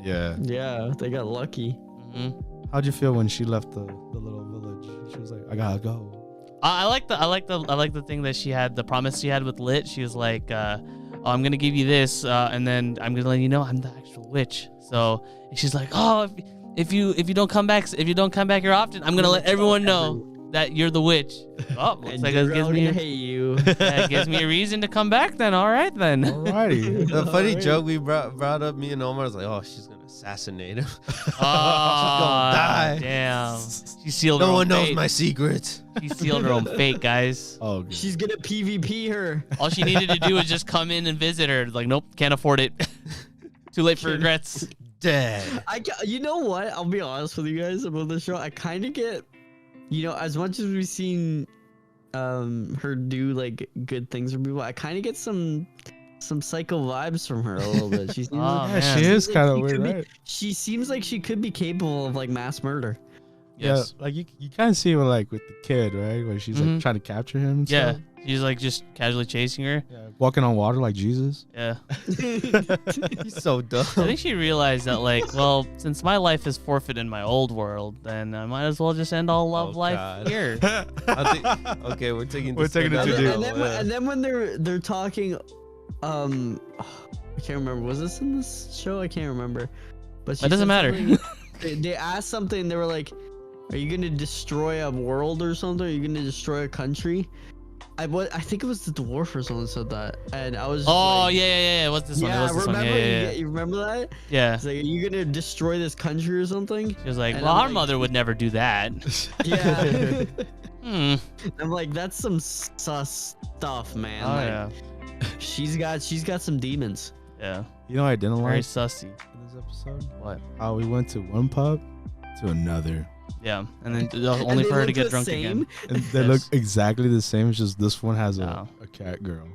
Yeah.
Yeah, they got lucky.
hmm
How'd you feel when she left the little village? She was like, "I gotta go."
I like the thing that she had, the promise she had with Lit. She was like, oh, I'm gonna give you this, and then I'm gonna let you know I'm the actual witch. So and she's like, oh, if you don't come back here often, I'm gonna let everyone know that you're the witch. Oh, looks
And
like
they're
it gives
all
me
gonna hate you.
it gives me a reason to come back. Then all right then.
Alrighty.
The funny joke we brought up, me and Omar was like, oh, she's gonna assassinate him.
Oh,
die.
damn. She sealed her
No
own
one knows
fate.
my secrets.
She sealed her own fate, guys.
Oh, good.
She's gonna PvP her.
All she needed to do was just come in and visit her. Like, nope, can't afford it. Too late for regrets.
Dead.
You know what? I'll be honest with you guys about this show. I kind of get, as much as we've seen her do like good things for people, I kind of get some psycho vibes from her a little bit. She seems
Oh,
Yeah,
man.
she is
like
kind of
she
weird,
could be-
right?
She seems like she could be capable of like mass murder.
Yes.
Yeah, like you kind of see her like with the kid, right? Where she's like
Mhm.
trying to capture him. And
Yeah.
stuff.
She's like just casually chasing her.
Yeah, walking on water like Jesus.
Yeah.
He's so dumb.
I think she realized that, like, well, since my life is forfeit in my old world, then I might as well just end all love
Oh,
life
God.
here.
I think, okay, we're taking
We're
this
taking it
down
too
the
deep.
road,
And
yeah.
then when they're talking, I can't remember. Was this in this show? I can't remember. But she
It doesn't
said
matter.
something- they asked something. They were like, "Are you gonna destroy a world or something? Are you gonna destroy a country?" I think it was the dwarf or someone said that, and I was.
Oh,
like,
yeah. What's this one?
Yeah,
What's this one?
remember?
Yeah.
You remember that?
Yeah.
It's like, are you gonna destroy this country or something?
She was like,
And
well,
I'm
our
like-
mother would never do that.
Yeah.
Hmm.
I'm like, that's some sus stuff, man.
Oh,
like,
yeah.
she's got some demons.
Yeah.
You know what I didn't
Very
like
sussy.
in this episode?
What?
How we went to one pub to another.
Yeah. And then only
And they
for her to
look
get
the
drunk
same.
again.
And they
Yes.
look exactly the same. It's just this one has
No.
a cat girl.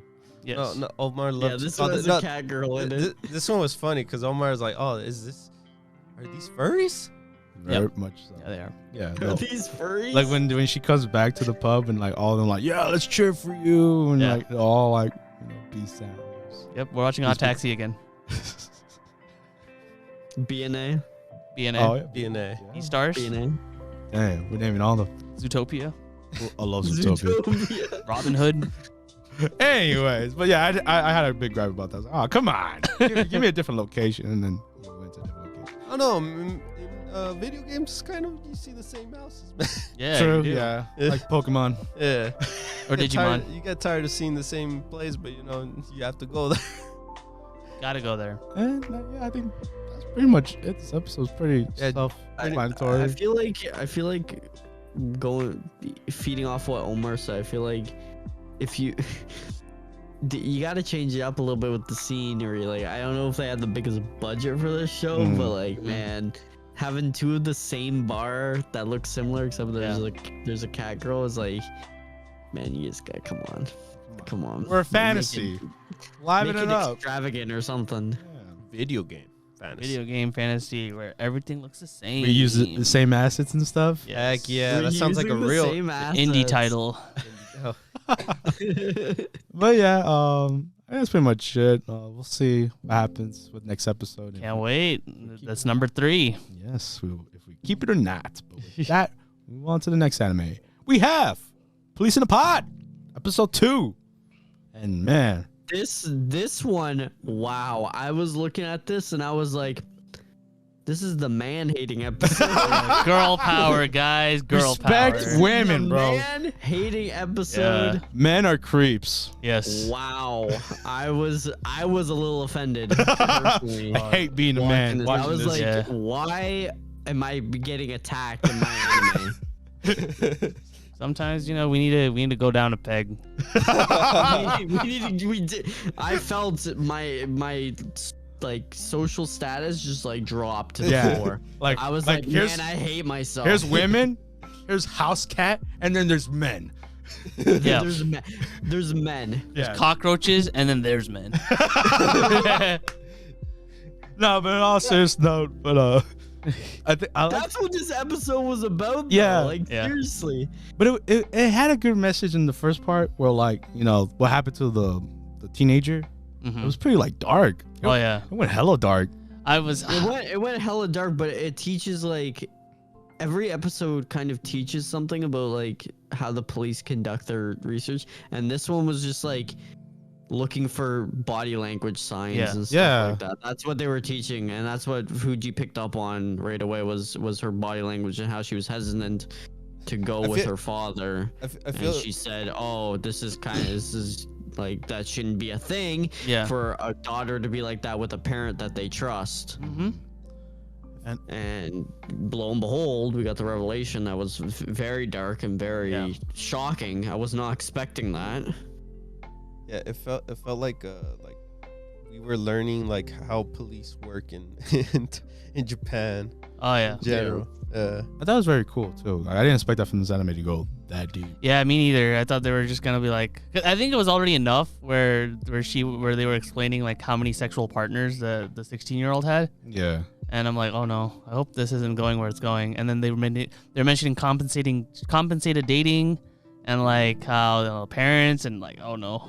Yes.
No, no, Omar
Yeah,
loves.
this
oh,
one has
no,
a cat girl in it.
This one was funny because Omar is like, "Oh, are these furries?"
Very
Yep.
much so.
Yeah, they are.
Yeah.
Are
no.
these furries?
Like when she comes back to the pub and like all of them like, yeah, let's cheer for you, and
Yeah.
like they're all like, peace out.
Yep. We're watching Hot Taxi again.
BNA.
BNA.
Oh, yeah.
DNA.
E stars.
BNA.
Damn, we're naming all the.
Zootopia.
I love Zootopia.
Zootopia.
Robin Hood.
Anyways, but yeah, I had a big gripe about that. I was like, oh, come on, give me a different location, and then we went to a different location.
Oh no, video games kind of you see the same houses, man.
Yeah,
True.
you do.
Yeah. Like Pokemon.
Yeah.
Or Digimon.
You get tired of seeing the same plays, but you have to go there.
Gotta go there.
And yeah, I think that's pretty much it. This episode's pretty self-explanatory.
I feel like feeding off what Omar said. I feel like if you gotta change it up a little bit with the scenery. Like I don't know if they had the biggest budget for this show, but like man, having two of the same bar that look similar except there's a cat girl is like, man, you just gotta come on.
We're a fantasy. Liven it up.
Extravagant or something.
Video game fantasy.
Video game fantasy where everything looks the same.
We use the same assets and stuff.
Heck yeah,
We're
that sounds like a
using the
real
same
indie
assets.
title.
But yeah, that's pretty much it. We'll see what happens with next episode.
Can't wait. That's number 3.
Yes, if we keep it or not. But with that, we move on to the next anime. We have Police in a Pod, episode 2. And man,
This one, wow. I was looking at this and I was like, this is the man-hating episode.
Girl power, guys. Girl
respect
power.
women, bro.
Man-hating episode.
Yeah.
Men are creeps.
Yes.
Wow. I was a little offended. Personally,
I hate being a man.
watching this. I
Watching
was
this.
like,
Yeah.
why am I getting attacked in my anime?
Sometimes, we need to go down a peg.
I felt my like social status just like drop to the
Yeah.
floor.
Like
I was
like,
like, man, I hate myself.
here's women, here's house cat, and then there's men.
Yeah.
There's men.
Yeah.
Cockroaches, and then there's men.
No, but in all serious note, but I think I like,
That's what this episode was about.
Yeah.
Though. Like
Yeah.
seriously.
but it had a good message in the first part where like what happened to the teenager.
Mhm.
It was pretty like dark.
Oh yeah.
It went hella dark.
It went hella dark, but it teaches like every episode kind of teaches something about like how the police conduct their research, and this one was just like looking for body language signs
Yeah.
and stuff
Yeah.
like that. That's what they were teaching, and that's what Fuji picked up on right away was her body language and how she was hesitant to go with her father.
I feel
And she said, "Oh, this is like that shouldn't be a thing
Yeah.
for a daughter to be like that with a parent that they trust."
Mm-hmm.
And lo and behold, we got the revelation that was very dark and very shocking. I was not expecting that.
yeah, it felt like we were learning like how police work in Japan
Oh yeah.
in general.
I thought it was very cool too. Like, I didn't expect that from this anime to go that deep.
Yeah, me neither. I thought they were just gonna be like. 'Cause I think it was already enough where they were explaining like how many sexual partners the 16-year-old had,
Yeah.
and I'm like, oh no, I hope this isn't going where it's going. And then they're mentioning compensated dating, and like how parents and like, oh no,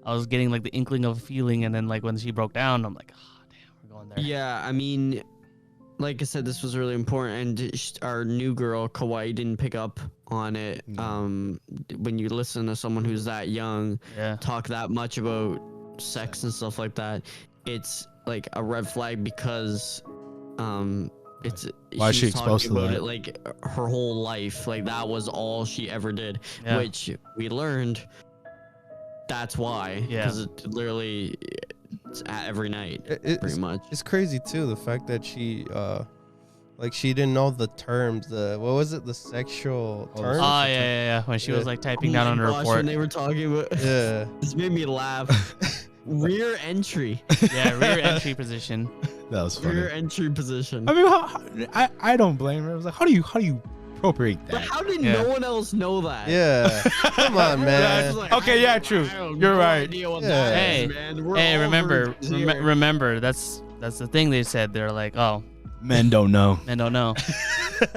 I was getting like the inkling of a feeling, and then like when she broke down, I'm like, oh damn, we're going there.
Yeah, I mean, like I said, this was really important, and our new girl Kawaii didn't pick up on it. When you listen to someone who's that young
Yeah.
talk that much about sex and stuff like that, it's like a red flag because it's
Why is she
was
exposed
talking
to
about
that?
it like her whole life, like that was all she ever did.
Yeah.
Which we learned that's why,
Yeah.
because it literally it's every night pretty much.
It's crazy too, the fact that she like she didn't know the terms, what was it, the sexual terms?
Oh yeah. When she was like typing down on her
Oh my gosh,
report.
when they were talking about
Yeah.
this made me laugh. Rear entry.
Yeah, rear entry position.
That was funny.
Rear entry position.
I mean, I don't blame her. I was like, how do you appropriate
But
that?
how did
Yeah.
no one else know that?
Yeah. Come on,
Everyone
man.
else was like,
Okay, yeah, true.
I have
You're
no
right.
idea what
Yeah.
that
Hey,
is, man. We're
Hey,
all
remember,
virgins here.
remember, that's the thing they said. They're like, oh,
Men don't know.
men don't know.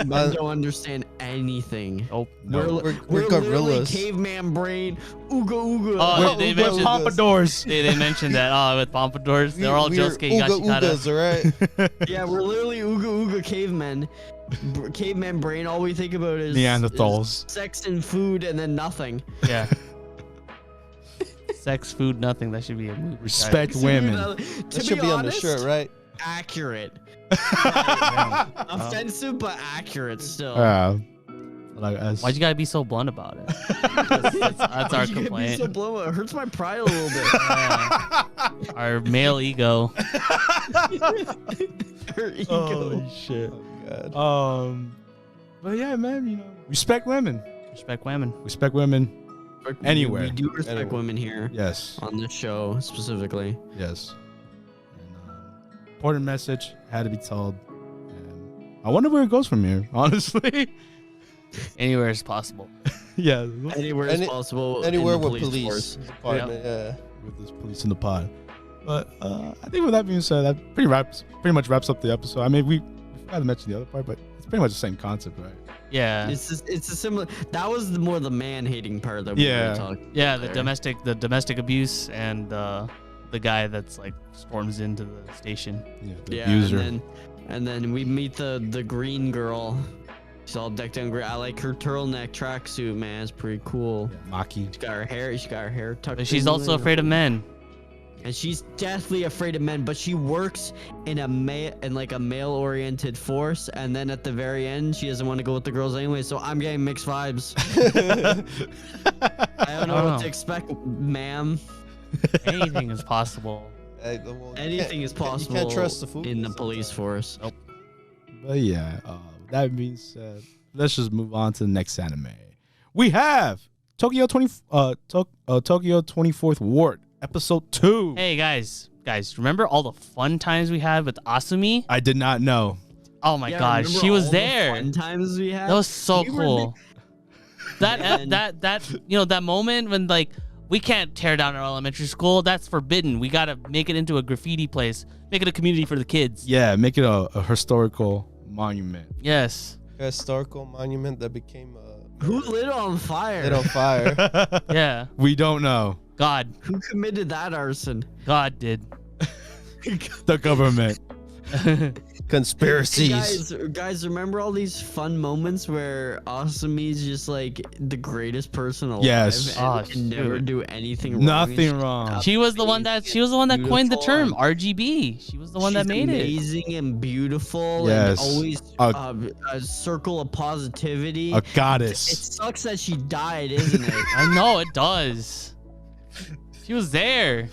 Men don't understand anything.
Oh,
No.
We're
literally
gorillas.
caveman brain. Ooga ooga.
Oh, they
With
mentioned
pompadours.
they mentioned that. Oh, with pompadours, they're all
We're
Josuke
ooga
Yashikata.
oogas, all right?
Yeah, we're literally ooga ooga cavemen. Caveman brain. All we think about is
Neanderthals.
is sex and food, and then nothing.
Yeah. Sex, food, nothing. That should be a movie.
Respect
Sex,
women.
food,
That
to
should be on the
honest,
shirt, right?
accurate. Offensive, but accurate still.
Yeah.
Why'd you gotta be so blunt about it? That's our complaint.
So blunt? It hurts my pride a little bit.
Our male ego.
Her ego.
Oh shit.
Oh, God.
But yeah, man, you know, respect women.
Respect women.
Respect women. Anywhere.
We do respect
Anywhere.
women here.
Yes.
On this show specifically.
Yes. And, important message had to be told. And I wonder where it goes from here, honestly.
Anywhere is possible.
Yeah.
Anywhere is possible.
Anywhere
in the
with police
force.
department. Yeah.
With this police in the pod. But I think with that being said, that pretty much wraps up the episode. I mean, we forgot to mention the other part, but it's pretty much the same concept, right?
Yeah.
It's a similar. That was more the man hating part that we were talking.
Yeah,
about
the domestic abuse and the guy that's like storms into the station.
Yeah. The
Yeah,
abuser.
and then we meet the green girl. She's all decked out in green. I like her turtleneck tracksuit, man. It's pretty cool.
Yeah, Maki.
She got her hair tucked.
But she's
in
also
the-
afraid of men.
And she's deathly afraid of men, but she works in a male-oriented force. And then at the very end, she doesn't want to go with the girls anyway. So I'm getting mixed vibes. I don't know what to expect, ma'am.
Anything is possible.
Anything is possible.
You can't trust the food
in the police force.
Nope.
But yeah, that being said, let's just move on to the next anime. We have Tokyo 24th Ward, episode 2.
Hey guys, remember all the fun times we had with Asumi?
I did not know.
Oh my
Yeah,
gosh,
remember
she was
all the
there.
fun times we had.
That was so
We were
cool.
Man.
That that moment when like we can't tear down our elementary school. That's forbidden. We gotta make it into a graffiti place. Make it a community for the kids.
Yeah, make it a historical monument.
Yes.
A historical monument that became
Who lit it on fire?
lit on fire.
Yeah.
We don't know.
God.
Who committed that arson?
God did.
The government.
Conspiracies.
Guys, remember all these fun moments where Asumi's just like the greatest person alive
Yes.
and
Oh,
can never
shoot.
do anything wrong?
Nothing wrong.
She was the one that coined the term
Beautiful.
RGB. She was the one that
She's
made it.
amazing and beautiful
Yes.
and always a circle of positivity.
A
It
goddess.
sucks that she died, isn't it?
I know it does. She was there.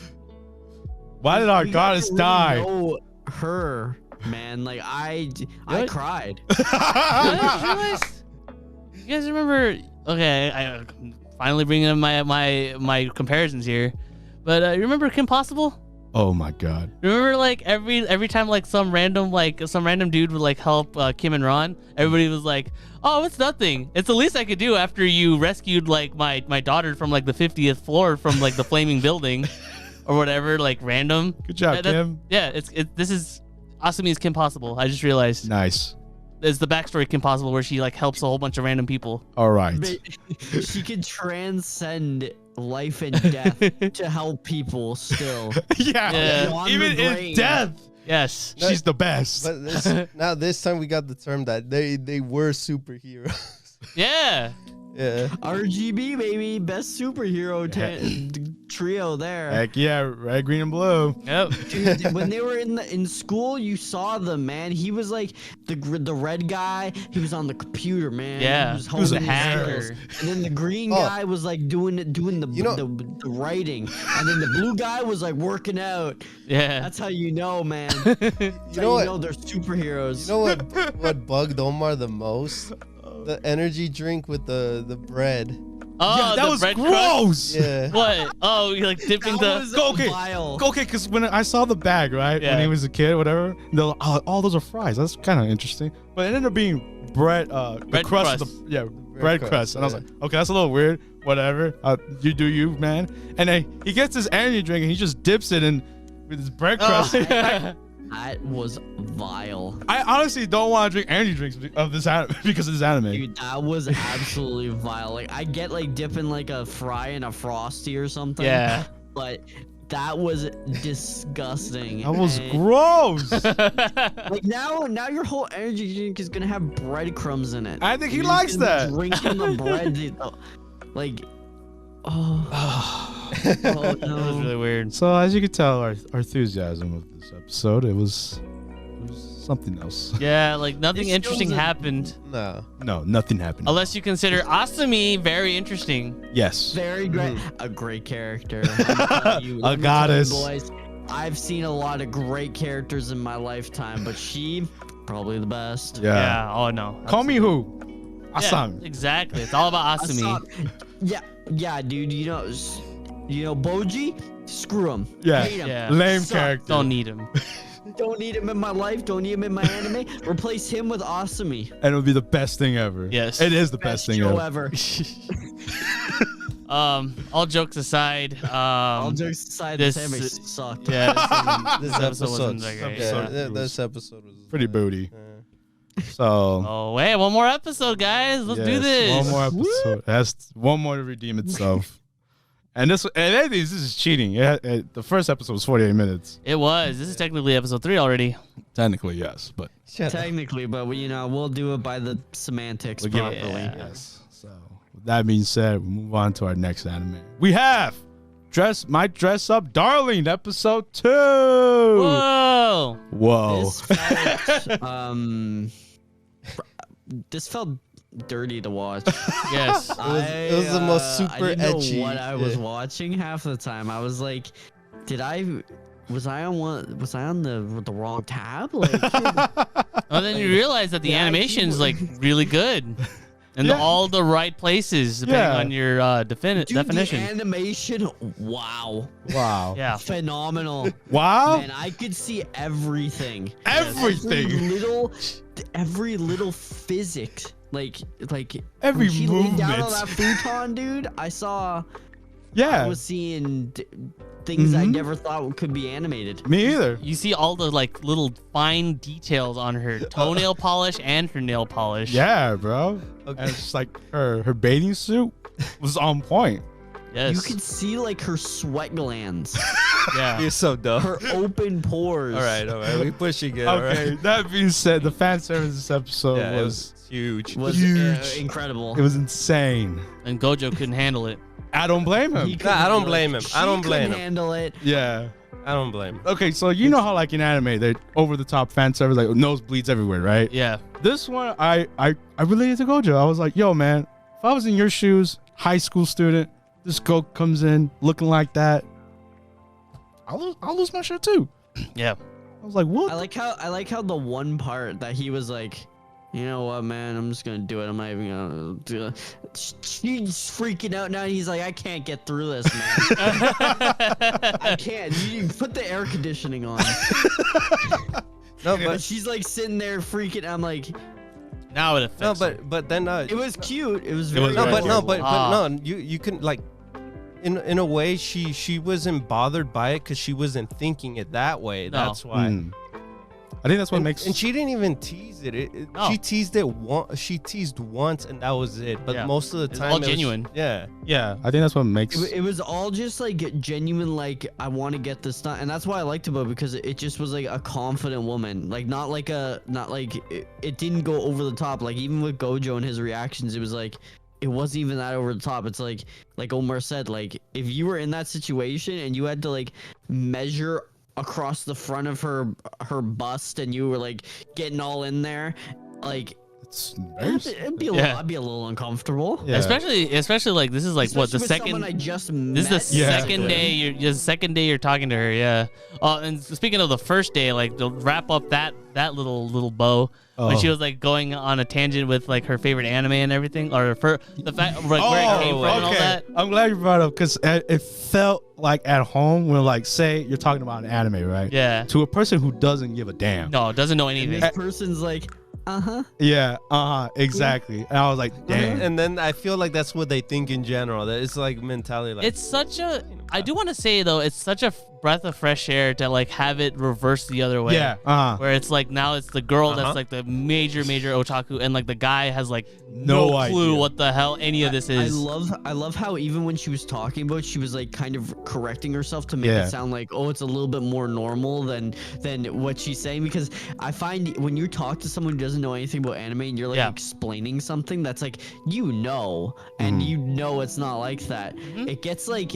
Why did our
You
goddess
guys
die?
really know her, man. Like I
What?
cried.
You guys realize- you guys remember? Okay, I finally bringing in my comparisons here, but you remember Kim Possible?
Oh my god.
Remember like every time like some random dude would like help Kim and Ron, everybody was like, "Oh, it's nothing. It's the least I could do after you rescued like my daughter from like the 50th floor from like the flaming building." Or whatever, like random.
Good job, Kim.
Yeah, this is Asumi's Kim Possible. I just realized
Nice.
it's the backstory of Kim Possible where she like helps a whole bunch of random people.
All right.
She could transcend life and death to help people still.
Yeah.
Yeah.
Beyond
Even
the
in
brain.
death,
Yes.
she's the best.
But this time we got the term that they were superheroes.
Yeah.
Yeah.
RGB baby, best superhero trio there.
Heck yeah, red, green, and blue.
Yep.
Dude, when they were in school, you saw them, man. He was like the red guy. He was on the computer, man.
Yeah.
he was,
He was a
honing his
hacker.
skills. And then the green
Oh.
guy was like doing the the writing, and then the blue guy was like working out.
Yeah.
That's how you know, man.
You know what?
They're superheroes.
You know what bugged Omar the most? The energy drink with the bread.
Oh,
yeah, that
the
was
bread crust?
gross.
Yeah.
What? Oh, you're like dipping
That
the.
was
Go, okay.
vile.
Okay, because when I saw the bag, right,
Yeah.
when he was a kid, whatever, they're like, oh, those are fries. That's kind of interesting. But it ended up being bread, the
Bread
crust.
crust.
Bread crust. And I was like, okay, that's a little weird. Whatever. You do you, man. And then he gets his energy drink and he just dips it in with his bread crust.
That was vile.
I honestly don't want to drink energy drinks of this anime because of this anime.
Dude, that was absolutely vile. Like, I get like dipping like a fry in a Frosty or something.
Yeah.
But that was disgusting.
That was
And,
gross.
like now your whole energy drink is gonna have breadcrumbs in it.
I think he
You're
likes
just gonna
that.
be Drinking the bread, like, oh, oh
That was
no.
really weird.
So as you can tell, our enthusiasm of this episode, it was It was something else.
Yeah, like nothing
This
interesting
shows a-
happened.
No.
No, nothing happened.
Unless you consider Asumi very interesting.
Yes.
Very great. A great character. I'm telling you,
A
let me tell you,
goddess.
boys. I've seen a lot of great characters in my lifetime, but she probably the best.
Yeah.
Oh no.
Call me who?
Yeah,
Asami.
exactly. It's all about Asumi.
Yeah, dude. You know, Boji. Screw him.
Yeah.
Hate him.
Yeah.
Lame
Suck.
character.
Don't need him.
Don't need him in my life. Don't need him in my anime. Replace him with Asumi.
And it'll be the best thing ever.
Yes.
It is the best thing
show
ever.
All jokes aside,
All jokes aside, this
this-
anime sucked.
yeah,
This
episode
episode.
wasn't that great, yeah.
This episode was
Pretty booty.
Yeah.
So.
Oh wait, one more episode, guys. Let's do
yes,
this.
One more episode. That's one more to redeem itself. And this is cheating. Yeah, the first episode was 48 minutes.
It was. This is technically episode 3 already.
Technically, yes, but
Technically, but we'll do it by the semantics
we'll give
properly.
it. Yes. So with that being said, we move on to our next anime. We have My Dress Up Darling, episode 2.
Whoa.
Whoa.
This felt dirty to watch.
Yes.
It was the most super
I didn't
edgy.
know what I was
Yeah.
watching half the time. I was like, was I on the wrong tab? Like,
Oh, then you realize that the
Yeah,
animation's like really good. In
Yeah.
all the right places, depending
Yeah.
on your
dude,
definition.
the animation, wow,
Wow.
Yeah.
phenomenal.
Wow.
Man, I could see everything.
Everything.
Every little physics. Like
Every
when she laid down on
movement.
that futon, dude. I
Yeah.
was seeing things I
Mhm.
never thought could be animated.
Me either.
You see all the like little fine details on her toenail polish and her nail polish.
Yeah, bro.
Okay.
And it's like her bathing suit was on point.
Yes.
You could see like her sweat glands,
Yeah.
You're so dumb.
her open pores.
All right. We pushing it.
Okay, that being said, the fan service this episode
Yeah, it
was
huge.
Was
Huge.
incredible.
it was insane.
And Gojo couldn't handle it.
I don't blame him.
He
Nah,
couldn't
I don't
handle
blame
it.
him. I don't
She
blame
couldn't
him.
handle it.
Yeah.
I don't blame him.
Okay, so you know how like in anime they over the top fan service like nosebleeds everywhere, right?
Yeah.
This one I related to Gojo. I was like, yo man, if I was in your shoes, high school student, this girl comes in looking like that, I'll lose my shit too.
Yeah.
I was like, what?
I like how the one part that he was like, you know what, man, I'm just gonna do it. I'm not even gonna do it. She's freaking out now. And he's like, I can't get through this, man. I can't. You put the air conditioning on.
No,
But
but
she's like sitting there freaking. I'm like,
Now it affects
no,
her.
but then
it was cute. It was
It
very.
was
no,
very
but no,
cute.
but no. You can like, in a way, she wasn't bothered by it because she wasn't thinking it that way.
No.
That's why.
Mm. I think that's what
And,
makes
and she didn't even tease it.
No.
She teased it once. She teased once, and that was it. But
Yeah.
most of the
It's
time,
all
it was-
genuine.
yeah.
yeah, I think that's what makes
It was all just like genuine, like I want to get this done, and that's why I liked about it because it just was like a confident woman, like not like it didn't go over the top. Like even with Gojo and his reactions, it was like it wasn't even that over the top. It's like Omar said, like if you were in that situation and you had to like measure across the front of her bust and you were like getting all in there, like
it's very
it'd be
Yeah.
I'd be a little uncomfortable.
Yeah.
Especially like this is like what the
Especially with someone
second.
I just
This is
met.
the
Yeah.
second day. The second day you're talking to her. Yeah. Oh, and speaking of the first day, like to wrap up that little bow when she was like going on a tangent with like her favorite anime and everything, or for the fact like, where it came from and all that.
I'm glad you brought it up because it felt like at home when like say you're talking about an anime, right?
Yeah.
To a person who doesn't give a damn.
No, doesn't know
And
anything.
this person's like,
Yeah. Exactly. And I was like, damn.
And then I feel like that's what they think in general. That it's like mentality. Like
It's such a. I do want to say though, it's such a breath of fresh air to like have it reversed the other way.
Yeah.
Where it's like now it's the girl
Uh-huh.
that's like the major otaku, and like the guy has like
No
no clue
idea.
what the hell any of this is.
I love how even when she was talking about it, she was like kind of correcting herself to make
Yeah.
it sound like, oh, it's a little bit more normal than what she's saying, because I find when you talk to someone who doesn't know anything about anime and you're like
Yeah.
explaining something that's like and you know it's not like that, it gets like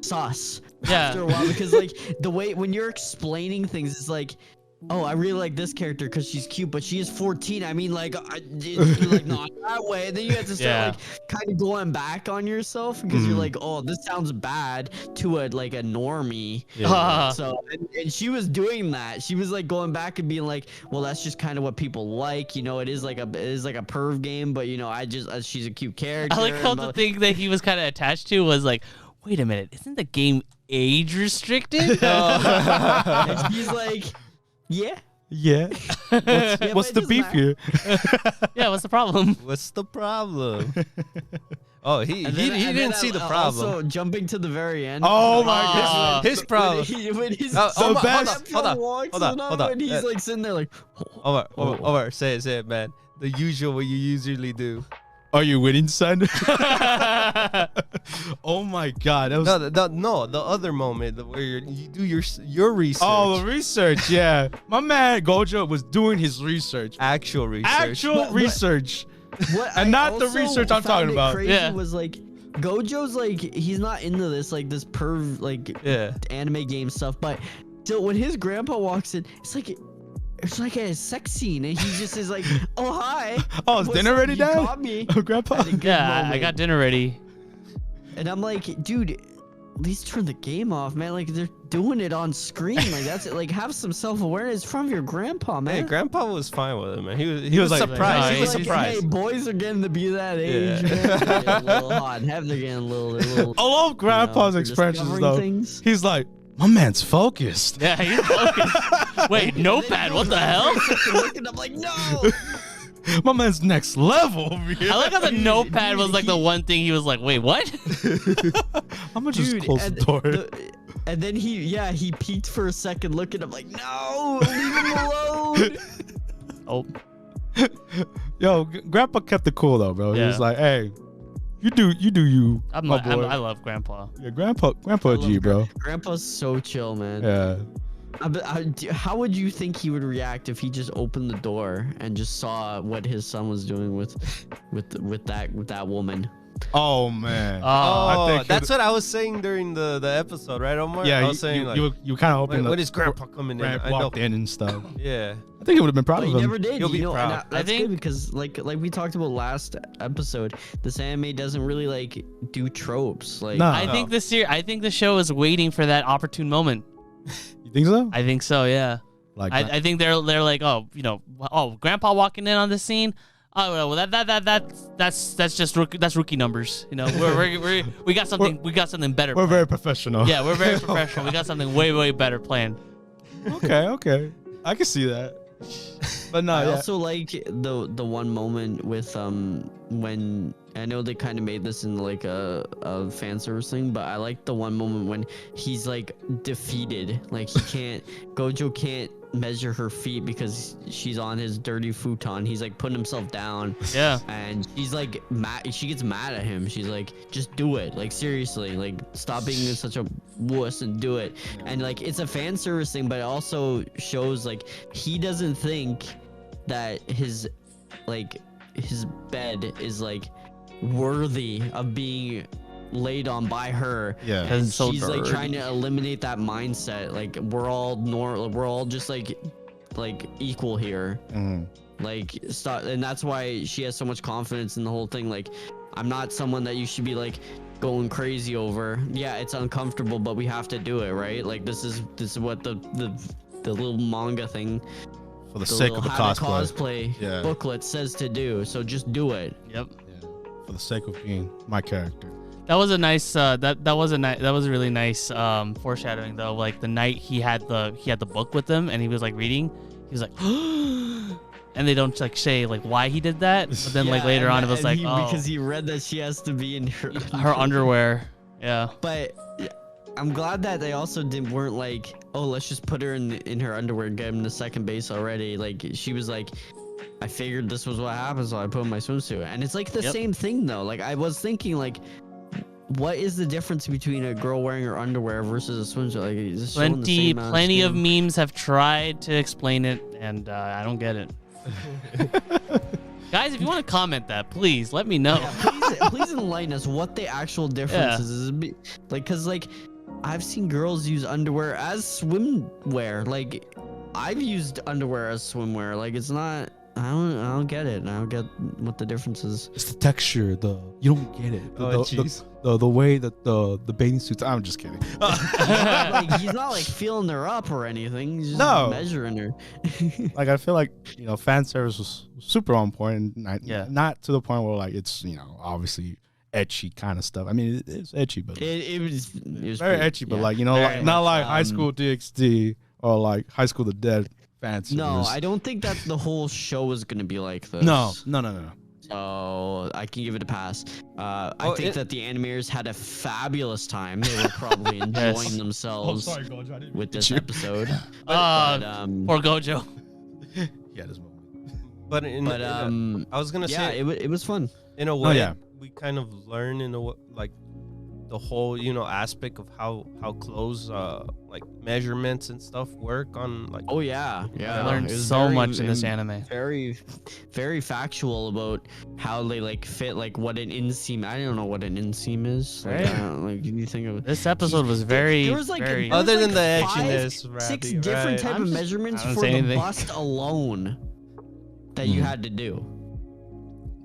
sus
Yeah.
after a while, because like the way when you're explaining things, it's like oh, I really like this character because she's cute, but she is 14. I mean, like, it's like not that way. And then you have to start like kind of going back on yourself because you're like, oh, this sounds bad to a normie.
Yeah.
So and she was doing that. She was like going back and being like, well, that's just kind of what people like. You know, it is like a perv game, but you know, she's a cute character.
I like how the thing that he was kind of attached to was like, wait a minute, isn't the game age restricted?
And she's like, yeah.
What's the beef here?
Yeah, what's the problem?
What's the problem? Oh, he didn't see the problem.
Also, jumping to the very end.
Oh my god,
his problem.
When he's
the best.
Hold on.
And he's like sitting there like,
Omar, say it, man. The usual what you usually do.
Are you winning, son? Oh my god, that was
No, the other moment where you do your research.
Oh, the research, yeah. My man Gojo was doing his research.
Actual research.
Research.
what?
And not the research I'm talking about.
Crazy
Yeah.
was like, Gojo's like, he's not into this like this perv like anime game stuff, but still when his grandpa walks in, it's like a sex scene, and he just is like, "Oh hi,
Oh, is dinner ready,
you
Dad?
caught me."
Oh, Grandpa.
At a good
Yeah, I
moment.
got dinner ready.
And I'm like, dude, at least turn the game off, man. Like they're doing it on screen, like that's it. Like have some self-awareness from your grandpa, man.
Hey, Grandpa was fine with it, man. He was
like,
surprised.
no,
He was
he's
surprised.
Hey, boys are getting to be that age, man. They're getting a little hot. They're getting a little.
I love Grandpa's
they're
expressions
discovering
though.
things.
He's like, my man's focused.
Yeah, he's focused. Wait, notepad? What the hell?
And I'm like, no.
My man's next level over here.
I like how the notepad was like the one thing he was like, wait, what?
I'm gonna just close the door.
And then he peeked for a second, looking. I'm like, no, leave him alone.
Oh,
Yo, Grandpa kept it cool though, bro. He
Yeah.
was like, hey, you do you, my boy.
I love Grandpa.
Yeah, Grandpa G, bro.
Grandpa's so chill, man.
Yeah.
How would you think he would react if he just opened the door and just saw what his son was doing with that woman?
Oh man.
Oh,
think
that's what I was saying during the episode, right, Omar?
Yeah,
I was saying like,
you kind of hoping
when is Grandpa coming in? I know.
walked in and stuff.
Yeah.
I think it would have been proud
But
of
he
him.
never did.
You'll be
you know,
proud.
and that's
I think-
good because like we talked about last episode, this anime doesn't really like do tropes. Like
No.
I think the show is waiting for that opportune moment.
You think so?
I think so, yeah.
Like
I think they're like, oh, you know, Grandpa walking in on the scene. Oh well, that's just rookie numbers. You know, we got something better.
we're
planned.
very professional.
Yeah, we're very professional. We got something way better planned.
Okay. I can see that. But no,
I
yeah.
also like the one moment with when I know they kind of made this in like a fan service thing, but I like the one moment when he's like defeated, like Gojo can't measure her feet because she's on his dirty futon. He's like putting himself down.
Yeah.
And she's like mad. She gets mad at him. She's like, just do it. Like seriously, like stop being such a wuss and do it. And like it's a fan service thing, but it also shows like he doesn't think that his bed is like worthy of being laid on by her.
Yeah.
And
It's so
she's like
dirty.
trying to eliminate that mindset. Like we're all normal. We're all just like equal here.
Mhm.
Like stop. And that's why she has so much confidence in the whole thing. Like I'm not someone that you should be like going crazy over. Yeah, it's uncomfortable, but we have to do it, right? Like this is what the little manga thing,
For the sake of the
how to
cosplay.
cosplay
Yeah.
booklet says to do. So just do it.
Yep.
Yeah. For the sake of being my character.
That was a nice. That was a really nice foreshadowing though. Like the night he had the book with him and he was like reading. He was like, and they don't like say like why he did that. But then like
Yeah,
later on
and-
it was
and
like oh,
because he read that she has to be in
her underwear. Yeah.
But I'm glad that they also weren't like, oh, let's just put her in her underwear and get him to second base already. Like she was like, I figured this was what happened, so I put on my swimsuit. And it's like the
Yep.
same thing though. Like I was thinking like, what is the difference between a girl wearing her underwear versus a swimsuit? Like is this showing the same amount of
Plenty of
skin?
memes have tried to explain it, and I don't get it. Guys, if you want to comment that, please let me know.
Yeah, please enlighten us what the actual difference is. Like, cause like I've seen girls use underwear as swimwear. Like I've used underwear as swimwear. Like it's not. I don't get it. I don't get what the difference is.
It's the texture. You don't get it. The way that the bathing suits. I'm just kidding.
Like, he's not like feeling her up or anything. He's just measuring her.
Like I feel like fan service was super on point. Not to the point where like it's obviously ecchi kind of stuff. I mean it's ecchi, but
it was
very ecchi. But like
very
not
much,
like High School DxD or like High School the Dead.
No, I don't think that the whole show is going to be like this.
No.
So I can give it a pass. I think that the animators had a fabulous time. They were probably enjoying themselves with this episode.
Poor Gojo.
Yeah, this moment.
But I was gonna say
it was fun.
In a way, we kind of learn like the whole aspect of how clothes like measurements and stuff work on like.
Oh yeah.
I learned so much in this anime.
Very, very factual about how they like fit like what an inseam. I don't know what an inseam is.
Right.
Like you think of
this episode was very.
There was like
very,
other than the
5,
etchiness,
6 different type of measurements for the bust alone that you had to do.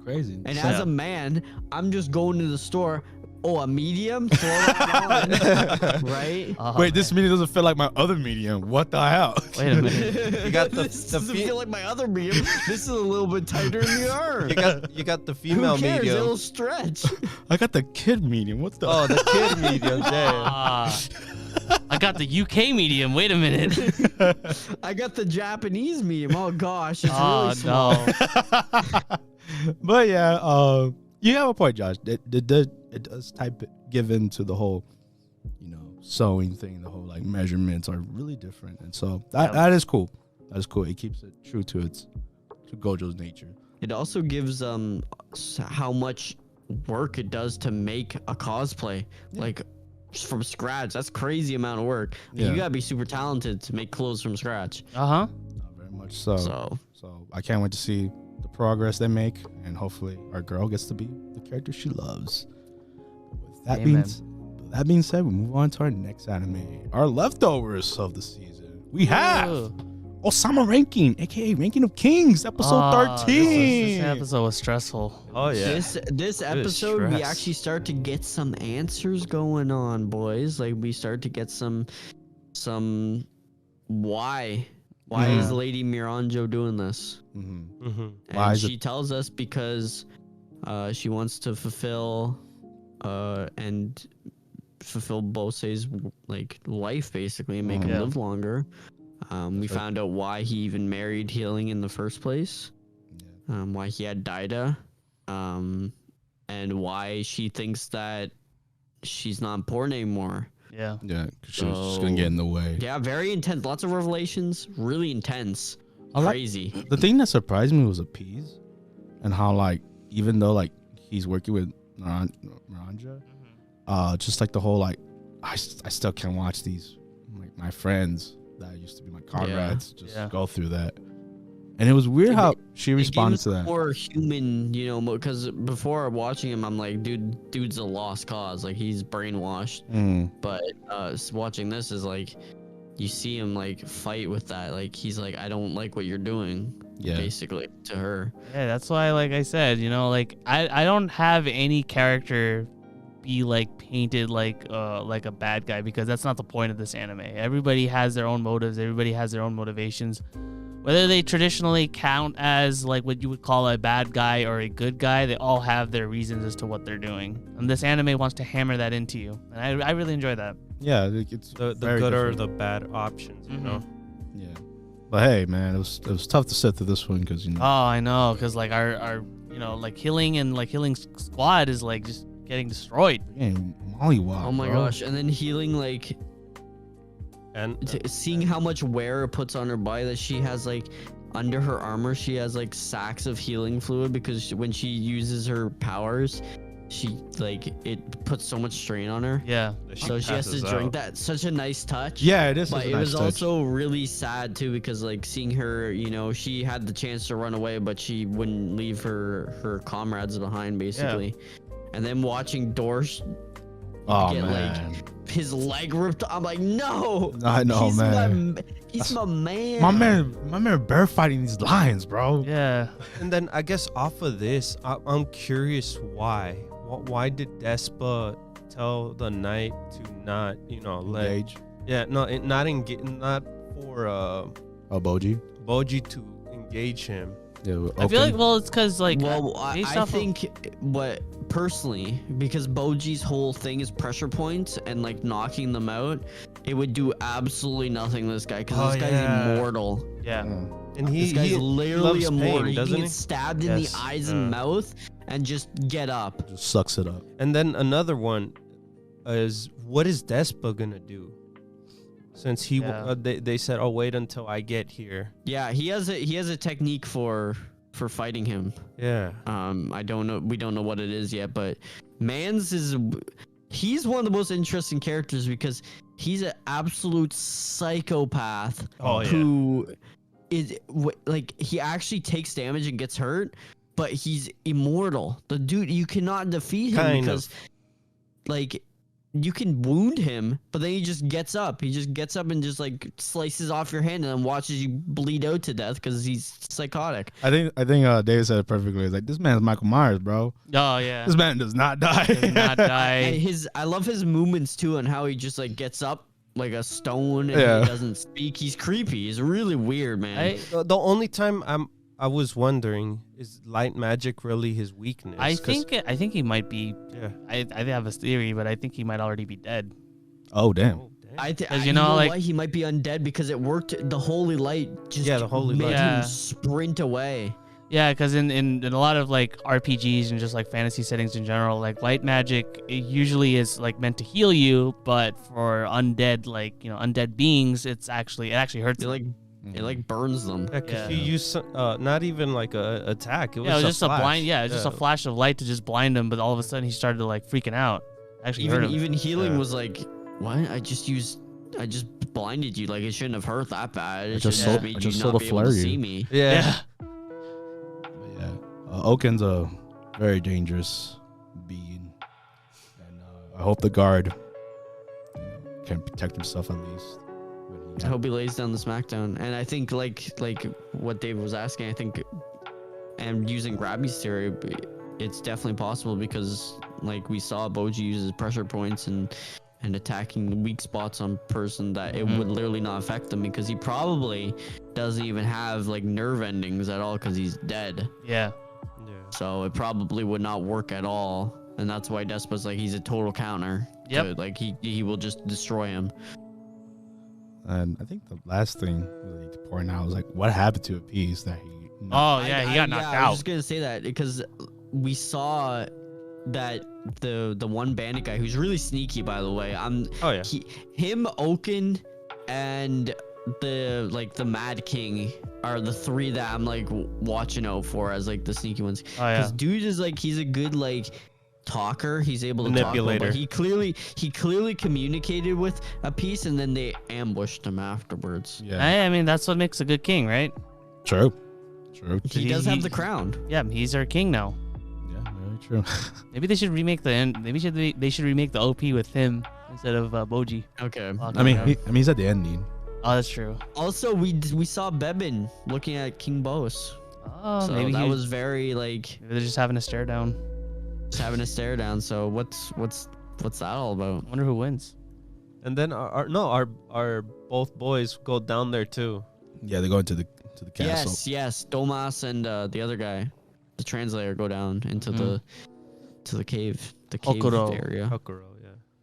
Crazy.
And as a man, I'm just going to the store. Oh, a medium? Throw that on, right?
Wait, this medium doesn't feel like my other medium. What the hell?
Wait a minute.
You got
this doesn't feel like my other medium. This is a little bit tighter in the arm.
You got the female
Who cares?
medium.
It'll stretch.
I got the kid medium. What's the?
Oh, the kid medium. Damn.
I got the UK medium. Wait a minute.
I got the Japanese medium. Oh gosh, it's really small.
No.
But yeah, you have a point, Josh. It does give into the whole, sewing thing. The whole like measurements are really different, and so that is cool. That is cool. It keeps it true to Gojo's nature.
It also gives how much work it does to make a cosplay, like from scratch. That's crazy amount of work.
Yeah.
You gotta be super talented to make clothes from scratch.
Not
Very much so. So I can't wait to see the progress they make, and hopefully our girl gets to be the character she loves. With that being said, we move on to our next anime, our leftovers of the season. We have Ousama ranking, aka Ranking of Kings, episode 13.
This episode was stressful.
Oh yeah.
This episode we actually start to get some answers going on, boys. Like we start to get some why is Lady Miranjo doing this?
Why is
she tells us because she wants to fulfill Bosei's like life basically and make him live longer. We found out why he even married Healing in the first place. Why he had Daida. And why she thinks that she's not important anymore.
Yeah, because she was just gonna get in the way.
Yeah, very intense. Lots of revelations. Really intense. Crazy.
The thing that surprised me was Appease, and how like even though like he's working with Miranja, just like the whole like I still can't watch these like my friends that used to be my comrades go through that. And it was weird how she responded to that.
More human, because before watching him, I'm like, dude's a lost cause. Like he's brainwashed. But watching this is like, you see him like fight with that. Like he's like, I don't like what you're doing. Yeah. Basically to her.
Yeah, that's why, like I said, like I don't have any character be like painted like a bad guy, because that's not the point of this anime. Everybody has their own motives. Everybody has their own motivations. Whether they traditionally count as like what you would call a bad guy or a good guy, they all have their reasons as to what they're doing. And this anime wants to hammer that into you. And I really enjoy that.
Yeah, it's
the good or the bad options,
Yeah. But hey, man, it was tough to sit through this one because
Oh, I know, because like our like Healing squad is like just getting destroyed.
Mollywop.
Oh my gosh! And then Healing like. And seeing how much wear it puts on her body, that she has like under her armor, she has like sacks of healing fluid, because when she uses her powers, she like it puts so much strain on her.
Yeah.
So she has to drink that. Such a nice touch.
Yeah, it is.
But it was also really sad too, because like seeing her, she had the chance to run away, but she wouldn't leave her comrades behind, basically. Yeah. And then watching Dorsh get like his leg ripped. I'm like, no.
I know, man.
He's my man.
My man bear fighting these lions, bro.
Yeah.
And then I guess off of this, I'm curious why. Why did Despa tell the knight to not, let
Engage.
Yeah, no, not for
Boji.
Boji to engage him.
Yeah,
I feel like, well, it's because, like,
I think personally, because Boji's whole thing is pressure points and like knocking them out, it would do absolutely nothing to this guy because this guy's immortal.
Yeah.
And
This guy's literally
loves
immortal.
pain,
He
doesn't
can
he?
get stabbed in the eyes and mouth and just get up.
just sucks it up.
And then another one is, what is Despa gonna do? Since they said, oh, wait until I get here.
Yeah, he has a technique for fighting him.
Yeah.
I don't know. We don't know what it is yet, but he's one of the most interesting characters because he's an absolute psychopath.
Oh, yeah.
Who is like he actually takes damage and gets hurt, but he's immortal. The dude, you cannot defeat him because like you can wound him, but then he just gets up. He just gets up and just like slices off your hand and then watches you bleed out to death because he's psychotic.
I think David said it perfectly. It's like, this man's Michael Myers, bro.
Oh, yeah.
This man does not die.
Does not die.
And I love his movements too, and how he just like gets up like a stone and he doesn't speak. He's creepy. He's really weird, man.
The only time I was wondering, is light magic really his weakness?
I think he might be.
Yeah.
I have a theory, but I think he might already be dead.
Oh, damn.
You know like, why he might be undead, because it worked. The holy light just made him sprint away.
Yeah, because in a lot of like RPGs and just like fantasy settings in general, like light magic, it usually is like meant to heal you, but for undead, like undead beings, it actually hurts.
It like burns them.
Yeah, because he used not even like a attack. It was,
just a blind. Yeah, it was just a flash of light to just blind him, but all of a sudden he started to like freaking out. Actually, hurt him.
Even healing was like, what? I just blinded you. Like it shouldn't have hurt that bad. It just made you not be able to see me.
Yeah.
Yeah. Oaken's a very dangerous being, and I hope the guard can protect himself at least.
I hope he lays down the smackdown. And I think like what David was asking, I think, and using Grabby's theory, it's definitely possible because like we saw Boji uses pressure points and attacking the weak spots on person that it would literally not affect them, because he probably doesn't even have like nerve endings at all because he's dead.
Yeah.
So it probably would not work at all. And that's why Despa's like, he's a total counter.
Yep.
Like he will just destroy him.
And I think the last thing really to point out was like, what happened to a piece that he?
He got knocked out.
I was just gonna say that because we saw that the one bandit guy who's really sneaky, by the way. Him, Oaken, and the Mad King are the three that I'm like watching out for as like the sneaky ones. Because dude is like, he's a good like talker. He's able to
manipulator.
Talk, but he clearly communicated with a piece, and then they ambushed him afterwards.
Yeah.
I mean, that's what makes a good king, right?
True.
He does have the crown.
Yeah, he's our king now.
Yeah, very true.
Maybe they should remake the end. Maybe they should remake the OP with him instead of Boji.
Okay.
I mean, he's at the ending.
Oh, that's true.
Also, we saw Bebin looking at King Bos.
Oh,
so
maybe
that was very like.
Maybe they're just having a stare down.
So what's that all about?
Wonder who wins.
And then our both boys go down there too.
Yeah, they're going to the castle.
Yes. Domas and the other guy, the translator, go down into the cave. The cave area.
Kokoro,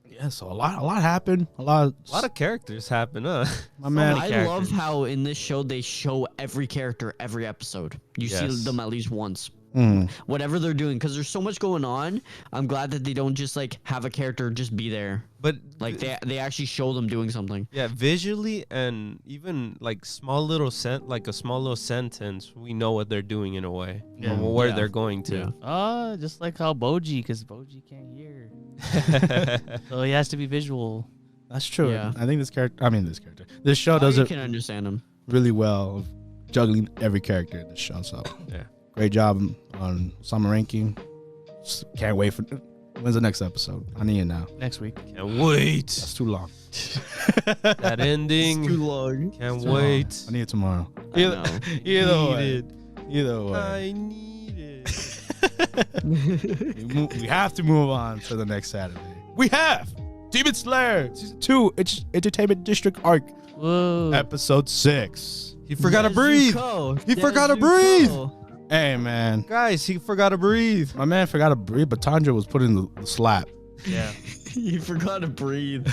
yeah. So a lot happened. A lot
of characters happen, huh?
My man.
I love how in this show they show every character every episode. You see them at least once. Whatever they're doing, because there's so much going on. I'm glad that they don't just like have a character just be there, but like they actually show them doing something.
Yeah, visually, and even like a small little sentence, we know what they're doing in a way. Yeah. Where they're going to.
Yeah. Just like how Boji, because Boji can't hear, so he has to be visual.
That's true. Yeah. I think this show does it.
Can understand him
really well, of juggling every character in the show. So
yeah.
Great job on summer ranking. Can't wait for When's the next episode? I need it now.
Next week.
Can't wait.
That's too long.
That ending.
It's too long.
Can't wait.
I need it tomorrow.
I know.
Either way.
I need it.
We have to move on to the next Saturday. We have Demon Slayer Season 2 Entertainment District Arc,
Whoa.
Episode 6.
He forgot to breathe. He forgot to breathe.
Hey, man.
Guys, he forgot to breathe.
My man forgot to breathe, but Tanjiro was putting the slap.
Yeah.
He forgot to breathe,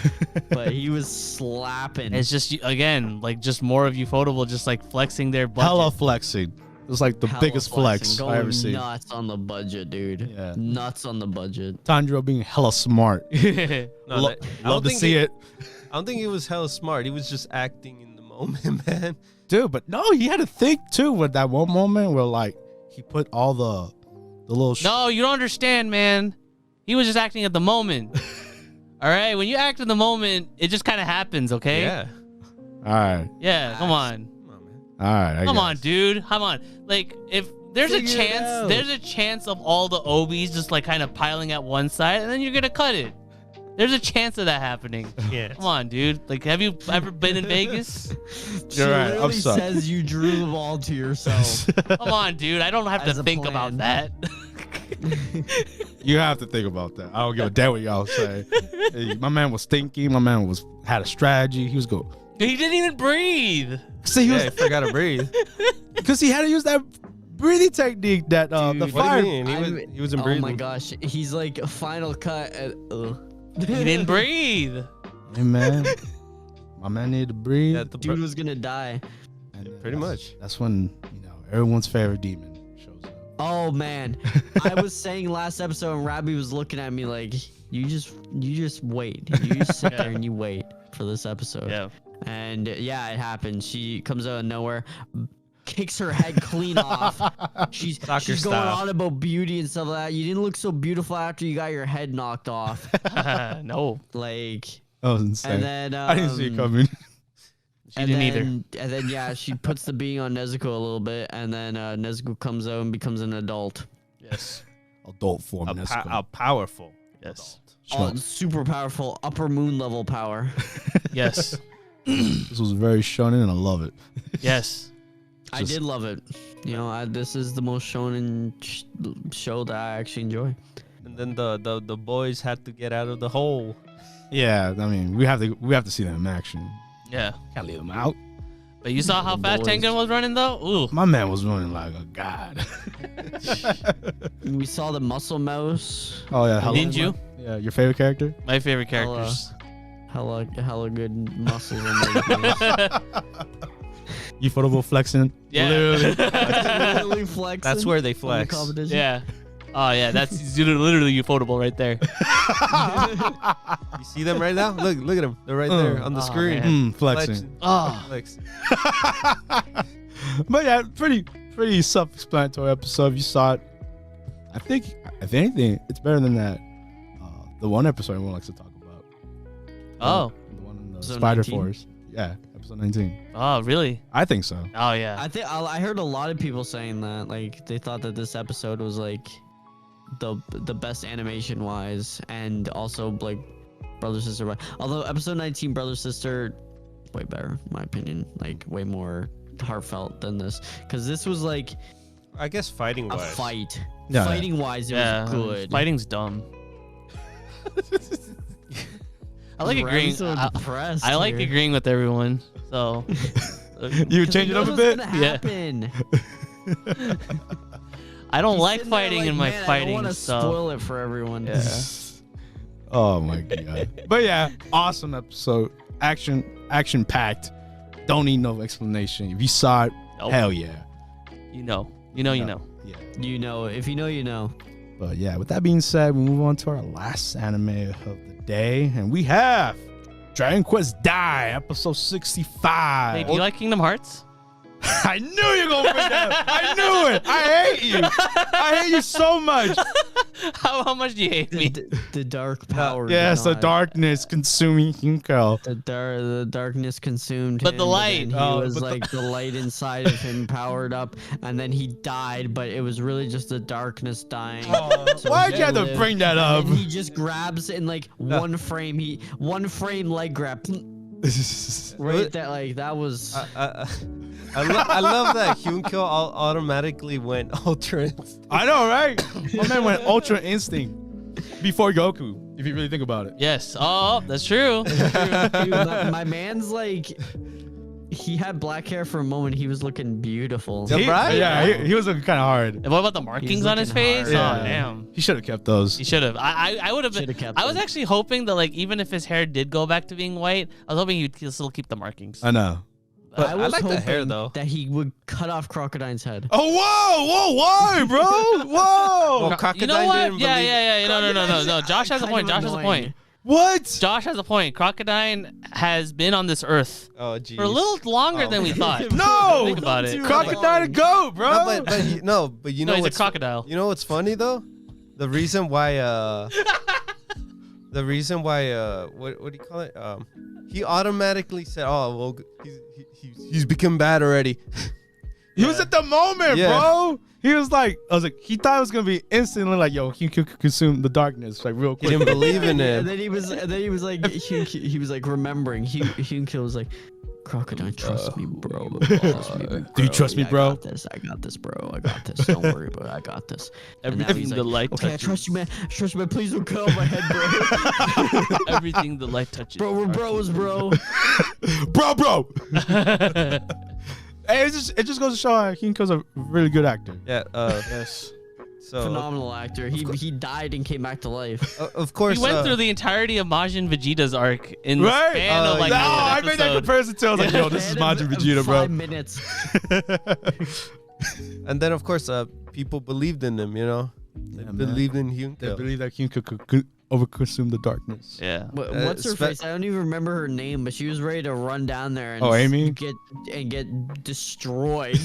but he was slapping.
It's just, again, like, just more of Ufotable just, like, flexing their budget.
Hella flexing. It was like the
Hella
biggest
flexing,
flex I ever seen.
Nuts on the budget, dude.
Yeah.
Nuts on the budget.
Tanjiro being hella smart.
No, I
Love
don't
to
think
see it.
I don't think he was hella smart. He was just acting in the moment, man.
Dude, but no, he had to think too with that one moment where like he put all the little
No, you don't understand, man. He was just acting at the moment. All right? When you act in the moment, it just kind of happens, okay?
Yeah.
All right.
Yeah, come on.
Come on, man.
All right.
Come on, dude. Come on. Like, if there's
Figure it
a
out.
there's a chance of all the OBs just like kind of piling at one side, and then you're gonna cut it. There's a chance of that happening.
Yeah.
Come on, dude. Like, have you ever been in Vegas?
You're right. I'm
Literally
sorry.
says you drew them all to yourself.
Come on, dude. I don't have
As
to
a
think about that.
plan.
You have to think about that. I don't give a damn what y'all say. Hey, my man was thinking. My man had a strategy. He was going.
He didn't even breathe.
See,
Yeah, he forgot to breathe.
because he had to use that breathing technique that the
Dude,
fire.
What do you mean? He wasn't
Oh
breathing.
my gosh, he's like final cut.
He didn't breathe.
Hey man, my man needed to breathe.
Yeah,
Dude was gonna die.
And then
pretty much.
That's when everyone's favorite demon shows up.
Oh man, I was saying last episode, and Rabbi was looking at me like, you just wait. You just sit there and you wait for this episode.
Yeah.
And yeah, it happened. She comes out of nowhere, kicks her head clean off. She's
Soccer
going
style.
on about beauty and stuff like that. You didn't look so beautiful after you got your head knocked off.
No.
Like,
That was insane.
and then
I didn't see it coming.
She didn't either.
And then yeah, she puts the being on Nezuko a little bit, and then Nezuko comes out and becomes an adult.
Yes.
Adult form.
A powerful.
Yes.
Oh, super powerful upper moon level power.
Yes.
This was very shonen, and I love it.
Yes.
I did love it. You know, this is the most shonen show that I actually enjoy.
And then the boys had to get out of the hole.
Yeah, I mean, we have to see them in action.
Yeah.
Can't leave them out.
But you saw how fast
boys.
Tengen was running though? Ooh.
My man was running like a god.
We saw the muscle mouse.
Oh yeah, hello.
Didn't you?
Yeah, your favorite character?
My favorite characters.
Hella good muscles on there.
You football flexing?
Yeah.
Literally.
Literally flexing.
That's where they
on the
flex.
competition.
Yeah. Oh yeah, that's literally Ufotable right there.
You see them right now? Look at them. They're right there on the
Oh,
man.
Mm, flexing.
Oh.
Flex.
But yeah, pretty self-explanatory episode. If you saw it, I think if anything, it's better than that. The one episode everyone likes to talk about.
Oh.
The one in the
Episode
Spider
19?
Force. Yeah, episode 19.
Oh, really?
I think so.
Oh yeah.
I heard a lot of people saying that, like, they thought that this episode was like the best animation wise, and also like brother sister. Although episode 19 brother sister way better in my opinion, like way more heartfelt than this, because this was like
I guess fighting
a
wise.
fight.
Yeah.
Fighting wise, it
Yeah.
was good.
Fighting's dumb. I like
Rabbi's
agreeing.
so depressed
I like
here.
agreeing with everyone. So
You change it up a bit?
Yeah.
Yeah.
I don't like fighting in my
I don't
fighting
want to
stuff.
spoil it for everyone.
Yeah.
Oh my god. But yeah, awesome episode. Action packed. Don't need no explanation. If you saw it,
Nope.
hell yeah.
You know. You know.
Yeah.
You know, if you know, you know.
But yeah, with that being said, we move on to our last anime of the day, and we have Dragon Quest Die, episode 65.
Hey, do you like Kingdom Hearts?
I knew you were gonna bring that up. I knew doing? I hate you. I hate you so much.
How much do you hate me?
The dark power.
Yes, the
god.
darkness consuming Junko.
The darkness consumed
But
him.
the light.
He
Oh,
was
but
like the light inside of him powered up, and then he died. But it was really just the darkness dying. So
Why'd
he
you have to
lived,
bring that up?
And he just grabs in like one frame. One frame leg grab. Right, that was.
I love that Hyunko automatically went ultra.
I know, right? My man went Ultra Instinct before Goku, if you really think about it.
Yes. Oh, that's true.
Dude, my man's like, he had black hair for a moment. He was looking beautiful.
Yeah, right?
Yeah, he was looking kind of hard.
And what about the markings on his
looking
face?
hard.
Oh, damn.
He should have kept those.
He should have. I would have been.
Should've kept
I was
them.
actually hoping that, like, even if his hair did go back to being white, I was hoping he'd still keep the markings.
I know.
But
I was
like the hair,
hoping
though.
that he would cut off Crocodine's head.
Oh, why, bro? Whoa.
Well, Crocodile
You know what?
didn't
Yeah,
believe-
yeah, yeah. No. Josh has a
Kind
point.
of
Josh has a
annoying.
point.
What?
Josh has a point. Crocodile has been on this earth
Oh, geez.
for a little longer than we thought.
No.
Think about it.
Crocodile to go, bro.
No, but you know
No, he's a
what's
crocodile.
You know what's funny though? The reason why what do you call it? He automatically said, "Oh, well, he's become bad already."
He was at the moment,
Yeah.
bro. He was like, he thought it was gonna be instantly like, yo, he could consume the darkness, like real
He
quick.
didn't believe in
And
him.
then he was like, he was like remembering. Hyunkyo was like, Crocodile, trust me, bro. Trust me,
Do you trust me, bro?
I got this, bro. I got this. Don't worry, bro. I got this. And now
Everything
he's
the
like,
light
okay, I
touches.
trust you, man. I trust you, man. Please don't cut off my head, bro.
Everything the light touches.
Bro, we're bros, bro.
bro. Hey, it just goes to show how Hinko's a really good actor.
Yeah.
Yes.
So
Phenomenal actor. He died and came back to life.
of course.
He went through the entirety of Majin Vegeta's arc in the
Right?
span of like
No,
one
I made that
episode.
comparison too. I was like, yo, this is Majin Vegeta,
5
bro.
minutes.
And then of course, people believed in him. You know, they
Yeah, man.
believed in
They
Hyunkyo.
believe that Hinko could overconsume the darkness.
Yeah.
What's her
spe-
face? I don't even remember her name, but she was ready to run down there and
Amy?
get destroyed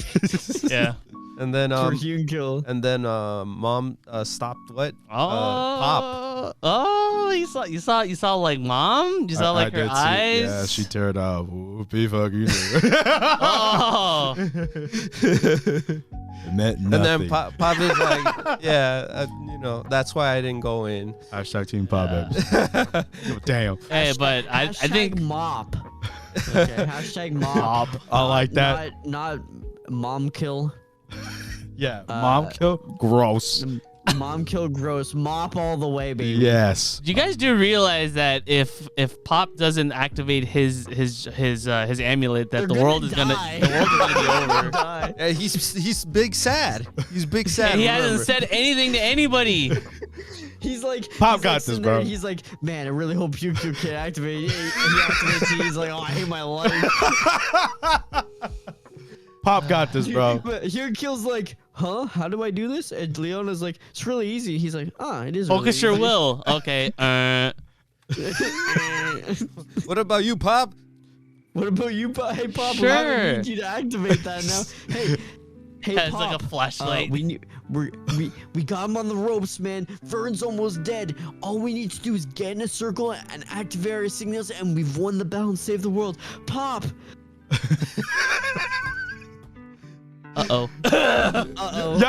Yeah.
And then
for Hyunkyo.
mom stopped what? Pop.
Oh, you saw like mom? You saw like her eyes?
Yeah, she teared up. Ooh, fuck you.
Oh.
It meant
And
nothing.
then Pop is like, yeah, that's why I didn't go in.
Hashtag Team Pop Babs. Damn.
Hey, but I think
mop. Okay, hashtag mop.
I like that.
Not mom kill.
Yeah. Mom kill? Gross.
Mom kill gross. Mop all the way, baby.
Yes.
you guys do realize that if Pop doesn't activate his amulet, that the world is gonna be over.
Die.
Yeah, he's big sad. He's big sad.
He hasn't
remember.
said anything to anybody.
He's like,
Pop
he's
got
like
this,
sitting
bro.
there, He's like, man, I really hope Yuukaku can activate. He activates it. He's like, oh, I hate my life.
Pop got this, bro.
But here Kill's like, huh? How do I do this? And Leona's like, it's really easy. He's like, it is. Really
Focus your
easy.
will. Okay.
What about you, Pop?
What about you, Pop? Hey, Pop,
Sure.
I need you to activate that now. Hey,
Has
Pop.
like a flashlight.
We got him on the ropes, man. Vern's almost dead. All we need to do is get in a circle and activate our signals, and we've won the battle and saved the world. Pop.
Uh-oh.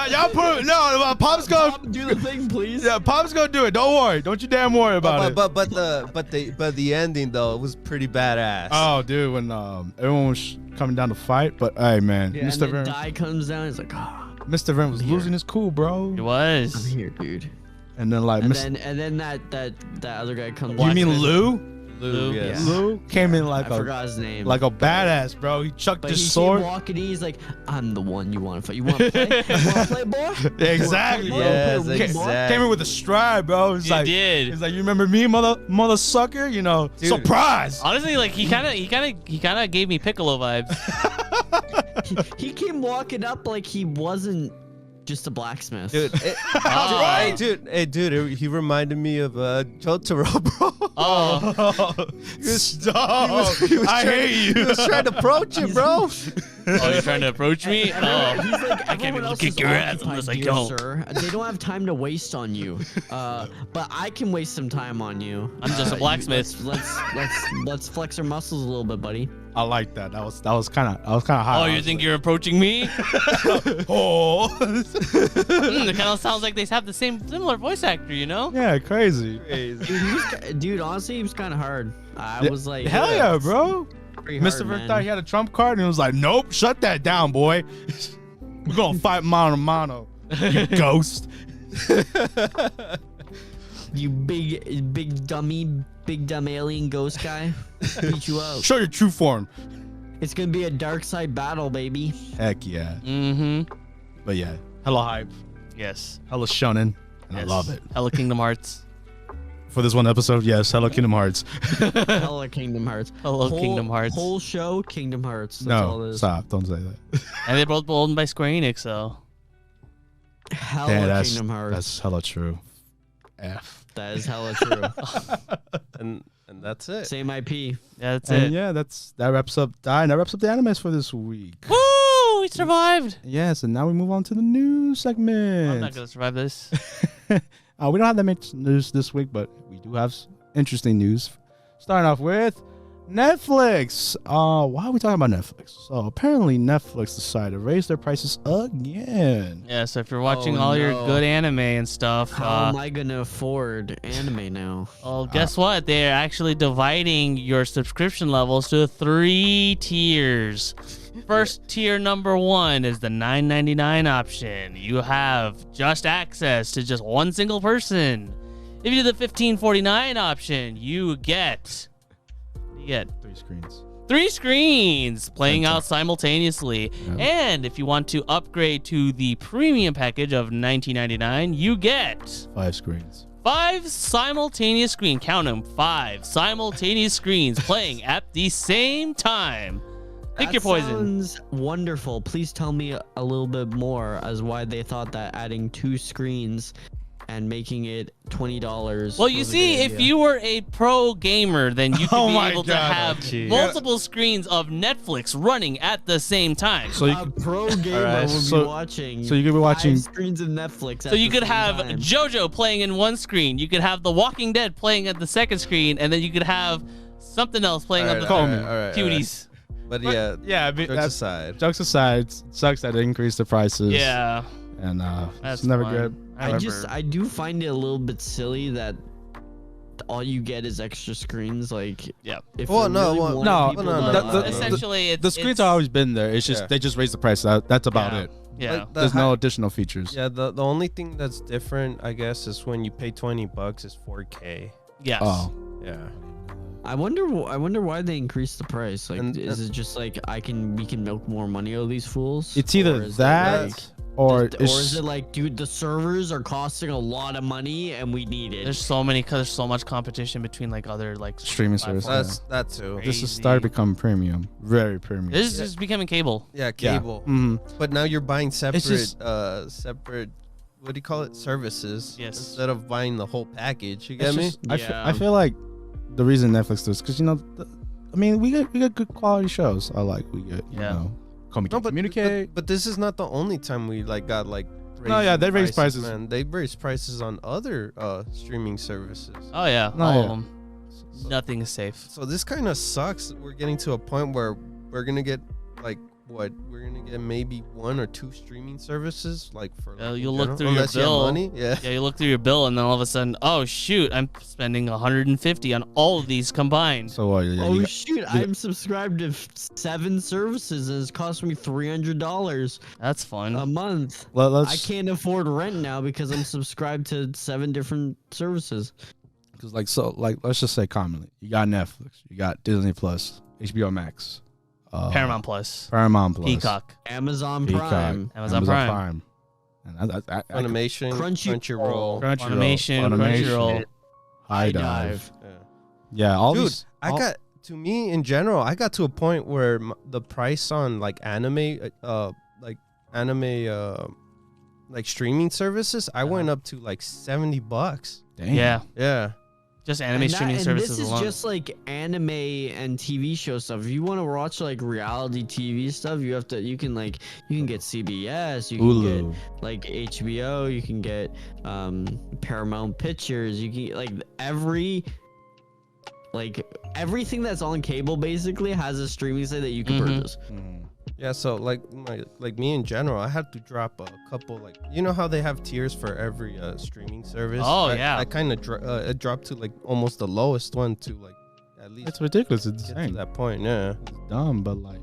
Y'all put Pop's gonna
Pop, do the thing, please.
Yeah, Pop's gonna do it. Don't worry. Don't you damn worry about it.
But the ending though was pretty badass.
Oh, dude, when everyone was coming down to fight, but hey, man,
Yeah, and
Mr.
then
Vern,
Dai comes down. He's like,
Mr. Vern was losing his cool, bro.
It
I'm
was.
here, dude.
And then like,
And
Mr.
then that other guy comes.
you mean
in.
Lou?
Lou, yes.
Yeah.
Lou came in like
I
a
forgot his name.
like a badass, bro. He chucked
But
his
he
sword.
came walking in, he's like, I'm the one you want to fight. You want to play? You want to play, boy?
Exactly, bro.
Yes,
Came-
exactly.
Came in with a stride, bro. It's
He
like,
did.
He's like, you remember me, mother sucker? You know,
Dude.
surprise.
Honestly, like he kind of gave me Piccolo vibes.
He came walking up like he wasn't just a blacksmith.
Dude, hey, dude, he reminded me of Jotaro, bro.
Oh,
Stop. I hate
He
you.
was trying to approach you, bro.
Oh, you're trying to approach me? Oh,
He's like,
I can't be
everyone
able to
else
kick
is
your ass
occupied,
unless I
dear
don't.
Sir. They don't have time to waste on you. But I can waste some time on you.
I'm just a blacksmith.
Let's flex our muscles a little bit, buddy.
I like that. That was kind of high.
Oh, you think you're approaching me?
Oh.
It kind of sounds like they have the similar voice actor, you know?
Yeah, crazy.
Dude, honestly, he was kind of hard. I was like,
Hell yeah, bro.
pretty
Mr.
hard,
Rick thought
man.
he had a trump card and was like, nope, shut that down, boy. We're gonna fight mano a mano. You ghost.
You big dumb alien ghost guy. Beat you up.
Show your true form.
It's gonna be a dark side battle, baby.
Heck yeah.
Mm-hmm.
But yeah, hella hype,
Yes.
hella shonen, and I
Yes.
love it.
Hella Kingdom Hearts.
For this one episode, yes, Hello Kingdom Hearts.
Hella Kingdom Hearts.
Hello, Kingdom Hearts.
Whole show, Kingdom Hearts. That's all it
No,
is.
stop. Don't say that.
And they're both owned by Square Enix, so.
Hella
Yeah,
Kingdom Hearts.
that's hella true. F.
That is hella true.
and that's it.
Same IP.
Yeah, that's
And
it.
yeah, that wraps up the animes for this week.
Woo! We survived!
Yes, and now we move on to the news segment.
I'm not going to survive this.
We don't have that much news this week, but we do have interesting news. Starting off with Netflix. Why are we talking about Netflix? So apparently Netflix decided to raise their prices again.
Yeah, so if you're watching
Oh,
all your
no.
good anime and stuff,
How am I gonna afford anime now?
well, guess what? They're actually dividing your subscription levels to 3 tiers. First tier number 1 is the $9.99 option. You have just access to just one single person. If you do the $15.49 option, you get
3 screens.
3 screens playing
Sentai.
out simultaneously.
Yeah.
And if you want to upgrade to the premium package of $19.99, you get
5 screens.
5 simultaneous screen. Count them. 5 simultaneous screens playing at the same time. Pick
That
your poison.
sounds wonderful. Please tell me a little bit more as why they thought that adding 2 screens and making it $20.
Well, you see, if you were a pro gamer, then you could
Oh
be
my
able to
God.
have
Jeez.
multiple screens of Netflix running at the same time.
So you
a pro gamer
Alright,
would
so-
be watching.
so you could be watching-
5 screens of Netflix.
So you could have JoJo playing in one screen. You could have The Walking Dead playing at the second screen, and then you could have something else playing on the
Call
third.
me.
Cuties.
But yeah,
Yeah, I mean,
jokes
that's
aside.
jokes aside. It sucks that they increased the prices.
Yeah.
And
That's
it's never
fun.
good.
I do find it a little bit silly that all you get is extra screens. Like,
Yeah.
if
Well,
you
no,
really
well,
want
no,
people
no,
to
no,
buy
no.
it-
Essentially, it's,
The screens
it's,
have always been there. It's just
Yeah.
they just raised the price. That's about
Yeah.
it.
Yeah.
Like,
There's no additional features.
Yeah, the only thing that's different, I guess, is when you pay $20 is 4K.
Yes.
Oh,
Yeah.
I wonder why they increased the price. Like,
And-
is it just like we can milk more money out of these fools?
it's
Or
either
is it
that
like-
or
or
it's
is it like, dude, the servers are costing a lot of money and we need it?
There's so many, cause there's so much competition between like other like
Streaming
platforms.
services.
That's that too.
Great.
this has started to become premium, very premium.
This is just becoming cable.
Yeah, cable.
Mhm.
But now you're buying separate,
just-
separate. What do you call it? Services.
Yes.
Instead of buying the whole package. You get
It's
me?
just-
Yeah.
I feel like the reason Netflix does because I mean we get good quality shows. We get you
Yeah.
know,
No,
communicate.
but this is not the only time we got
No, yeah, they raise prices.
Man, they raise prices on other streaming services.
Oh yeah,
No,
all
yeah.
of them. Nothing is safe.
So this kind of sucks. We're getting to a point where we're gonna get we're gonna get maybe 1 or 2 streaming services for. in
You'll look
general,
through your
unless you have
bill.
money. Yeah.
Yeah, you look through your bill and then all of a sudden, oh shoot, I'm spending 150 on all of these combined.
So yeah,
Oh
you
shoot! I'm subscribed to 7 services and it's cost me $300
That's fun.
a month.
let's
I can't afford rent now because I'm subscribed to 7 different services.
because let's just say commonly, you got Netflix, you got Disney Plus, HBO Max,
Paramount Plus,
Paramount Plus,
Peacock,
Amazon
Peacock,
Prime,
Amazon Prime.
and
Funimation,
Crunchyroll.
Funimation, Crunchyroll.
High Dive.
Yeah.
Yeah, all
Dude,
these.
to me in general, I got to a point where the price on anime, streaming services, I went up to $70.
Dang.
Yeah.
Yeah.
Just anime streaming services
this is
alone.
just like anime and TV show stuff. If you want to watch like reality TV stuff, you can get CBS, you can
Hulu.
get like HBO, you can get Paramount Pictures, you can like everything that's on cable basically has a streaming site that you can purchase.
Yeah, so like me in general, I had to drop a couple, like, you know how they have tiers for every streaming service. I kind of dropped to like almost the lowest one to like at least.
It's ridiculous. It's
get
insane.
to that point. Yeah,
It's dumb, but like,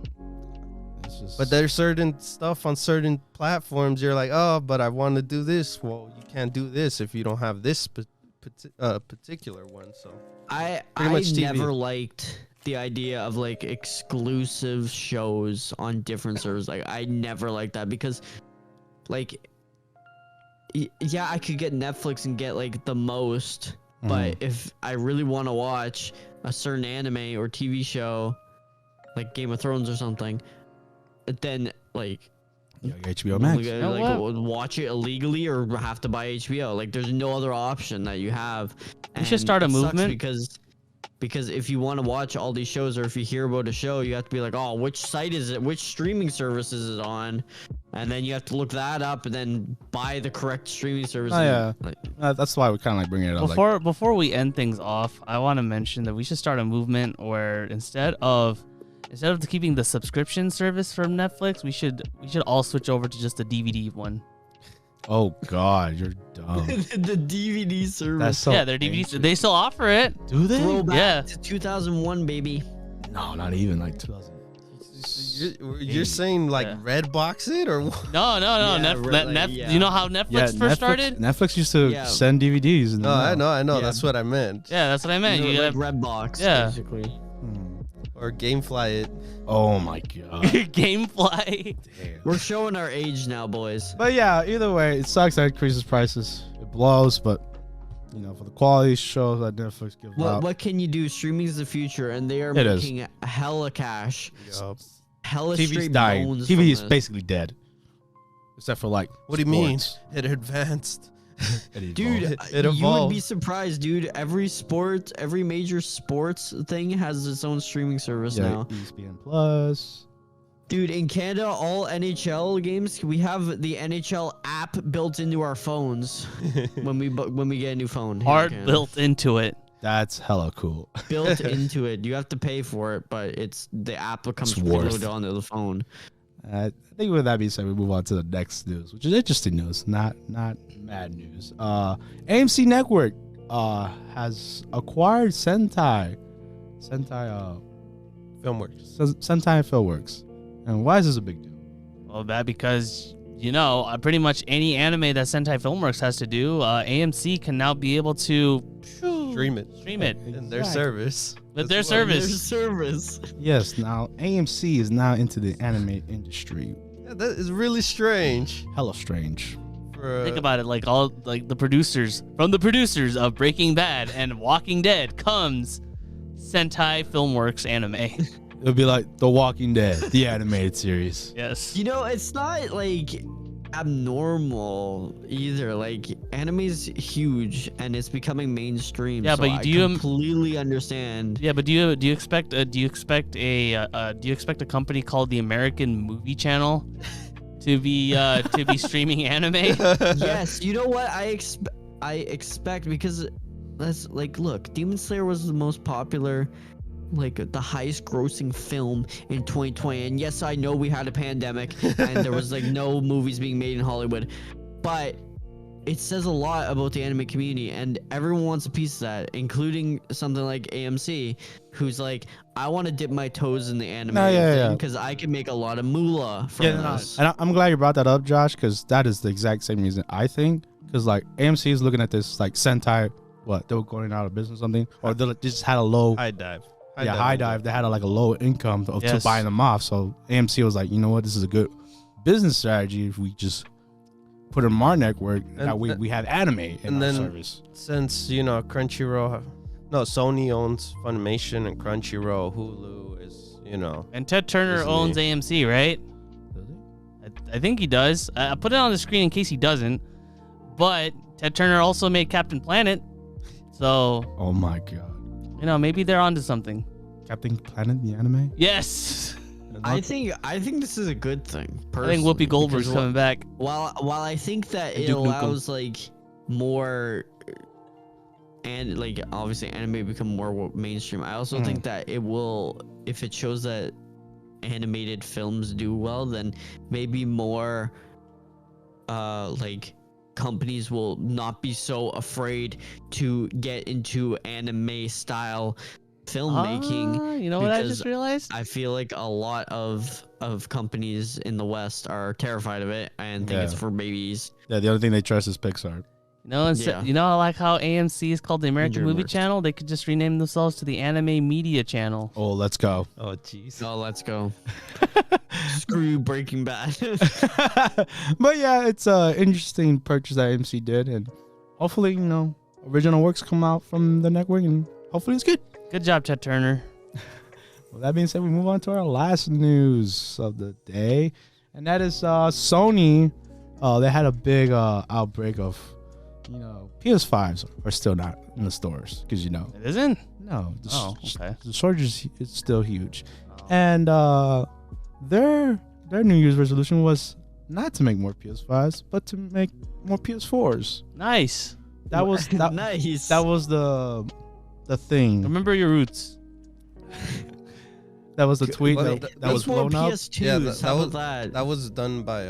it's just.
but there's certain stuff on certain platforms. You're like, oh, but I want to do this. Well, you can't do this if you don't have this particular one. So
I
Pretty much TV.
never liked the idea of like exclusive shows on different servers. Like I never liked that because like yeah, I could get Netflix and get like the most, but if I really want to watch a certain anime or TV show like Game of Thrones or something, then like
HBO Max.
Watch it illegally or have to buy HBO. Like there's no other option that you have.
We should start a
it sucks
movement
because if you want to watch all these shows, or if you hear about a show, you have to be like, oh, which site is it? Which streaming service is it on? And then you have to look that up and then buy the correct streaming service.
Oh, yeah.
Like,
That's why we kind of like bringing it up.
Before we end things off, I want to mention that we should start a movement where instead of keeping the subscription service from Netflix, we should all switch over to just the DVD one.
Oh God, you're dumb.
the DVD service.
That's so
Their DVDs. They still offer it.
Do they?
Throwback to 2001, baby.
No, not even like 2000.
you're saying like red box it or what?
No. You know how Netflix first started?
Netflix used to send DVDs.
No, I know. Yeah. That's what I meant.
Yeah, that's what I meant.
You
You
know, like
gotta
Redbox, basically.
Or Gamefly it.
Oh my God.
Gamefly.
Damn.
We're showing our age now, boys.
But yeah, either way, it sucks that it increases prices. It blows, but you know, for the quality shows that Netflix gives out.
What can you do? Streaming is the future, and they are making hella cash.
Yup.
Hella
TV's
straight
dying.
bones
TV
from
is
this.
basically dead. Except for like
What do you mean?
sports.
It advanced.
Dude,
It
you would
evolved.
be surprised, dude. Every major sports thing has its own streaming service now.
ESPN Plus.
Dude, in Canada, all NHL games, we have the NHL app built into our phones when we get a new phone. here in
Hard
Canada.
built into it.
That's hella cool.
Built into it. You have to pay for it, but it's the app becomes
It's worth.
preloaded onto the phone.
I think with that being said, we move on to the next news, which is interesting news, not mad news. AMC Network has acquired Sentai
Filmworks.
Filmworks. And why is this a big deal?
Well, that because pretty much any anime that Sentai Filmworks has to do, AMC can now be able to
Stream it. In their service.
With their
That's why-
service.
Their service.
Yes, now AMC is now into the anime industry.
Yeah, that is really strange.
Hella strange.
For,
Think about it, like the producers of Breaking Bad and Walking Dead comes Sentai Filmworks anime.
It'll be like The Walking Dead, the animated series.
Yes.
You know, it's not like abnormal either. Like anime's huge and it's becoming mainstream.
Yeah,
so
but
I
do you
completely understand?
Yeah, but do you expect a company called the American Movie Channel to be streaming anime?
Yes, you know what I expect because that's like, look, Demon Slayer was the most popular, like the highest grossing film in 2020, and yes, I know we had a pandemic and there was like no movies being made in Hollywood, but it says a lot about the anime community and everyone wants a piece of that, including something like AMC, who's like, I want to dip my toes in the anime because I can make a lot of moolah from this.
And I'm glad you brought that up, Josh, because that is the exact same reason I think. Because like AMC is looking at this like Sentai, what, they were going out of business or something, or they just had a low
High dive.
High dive. They had a low income to buying them off. So AMC was like, you know what, this is a good business strategy if we just put them on our network. That way we have anime in our service.
Since Crunchyroll, Sony owns Funimation and Crunchyroll, Hulu is
And Ted Turner
Disney.
owns AMC, right? I think he does. I put it on the screen in case he doesn't. But Ted Turner also made Captain Planet. So.
Oh my god.
You know, maybe they're onto something.
Captain Planet, the anime.
Yes.
I think this is a good thing.
I think Whoopi Goldberg's coming back.
While I think that it allows like more, and like obviously anime become more mainstream. I also think that it will, if it shows that animated films do well, then maybe more like companies will not be so afraid to get into anime style filmmaking.
You know what I just realized?
I feel like a lot of companies in the West are terrified of it and think it's for babies.
Yeah, the only thing they trust is Pixar.
You know, like how AMC is called the American Movie Channel. They could just rename themselves to the Anime Media Channel.
Oh, let's go.
Oh, jeez.
Oh, let's go. Screw you, Breaking Bad.
But yeah, it's an interesting purchase that AMC did, and hopefully, you know, original works come out from the network, and hopefully it's good.
Good job, Ted Turner.
Well, that being said, we move on to our last news of the day, and that is Sony. They had a big outbreak of, you know, PS5s are still not in the stores because, you know,
it isn't.
No.
Okay.
The shortage is still huge, and their New Year's resolution was not to make more PS5s, but to make more PS4s.
Nice.
That was
nice.
That was the thing.
Remember your roots.
That was the tweet that was blown up.
Yeah,
that was done by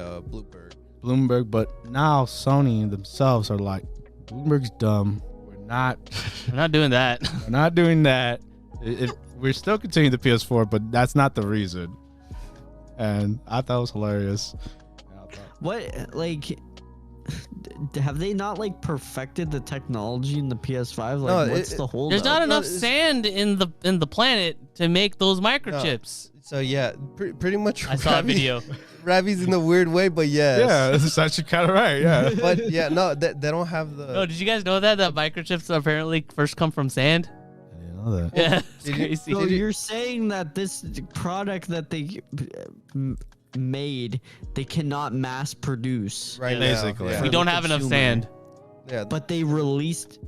Bloomberg, but now Sony themselves are like, Bloomberg's dumb. We're not
doing that.
We're not doing that. We're still continuing the PS4, but that's not the reason. And I thought it was hilarious.
What, like, have they not like perfected the technology in the PS5? Like, what's the whole?
There's not enough sand in the planet to make those microchips.
So yeah, pretty much.
I saw a video.
Ravi's in a weird way, but yes.
Yeah, this is actually kind of right. Yeah,
but yeah, no, they don't have the.
No, did you guys know that microchips apparently first come from sand?
I didn't know that.
Yeah, it's crazy.
So you're saying that this product that they made, they cannot mass produce
right
basically.
now.
We don't have enough sand.
Yeah,
but they released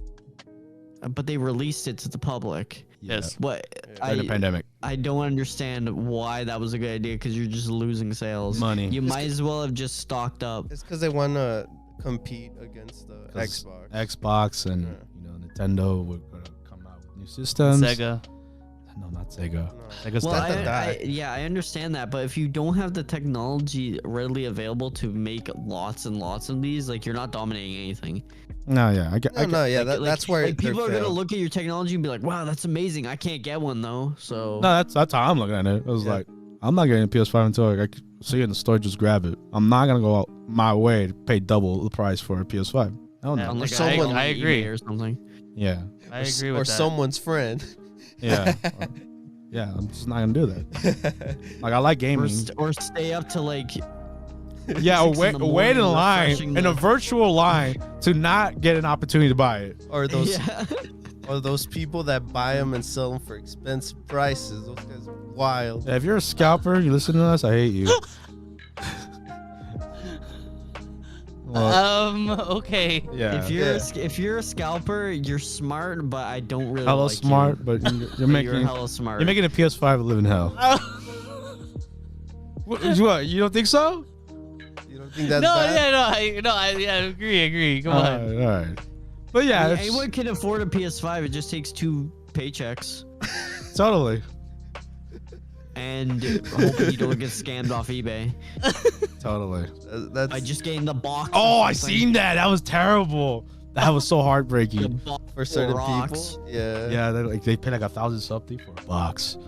it to the public.
Yes.
What?
During the pandemic.
I don't understand why that was a good idea, because you're just losing sales.
Money.
You might as well have just stocked up.
It's because they want to compete against the
Xbox and you know, Nintendo were gonna come out with new systems.
Sega.
No, not Sega.
No.
Sega's
I understand that, but if you don't have the technology readily available to make lots and lots of these, like, you're not dominating anything.
No, yeah,
that's where
people are gonna look at your technology and be like, "Wow, that's amazing. I can't get one though." So
no, that's how I'm looking at it. I was like, I'm not getting a PS5 until I see it in the store, just grab it. I'm not gonna go out my way to pay double the price for a PS5. No,
unless
someone
I agree
or something.
Yeah,
I agree with
or
that.
someone's friend.
Yeah. Yeah, I'm just not gonna do that. Like, I like gaming.
Or stay up to like.
Yeah, wait in line, in a virtual line, to not get an opportunity to buy it.
Or those, or those people that buy them and sell them for expensive prices. Those guys are wild.
Yeah, if you're a scalper, you listen to us, I hate you.
Okay.
Yeah.
If you're a scalper, you're smart, but I don't really.
Hella
like
smart,
you.
but you're making.
You're hella smart.
You're making a PS5 live in hell. What? You don't think so?
You don't think that's
no,
bad?
I agree. Come on.
All right. But yeah,
anyone can afford a PS5. It just takes 2 paychecks.
Totally.
And hoping you don't get scammed off eBay.
Totally.
That's
By just getting the box.
Oh, I seen that. That was terrible. That was so heartbreaking.
for certain
rocks.
people. Yeah.
Yeah, they pay like 1,000 something for a box.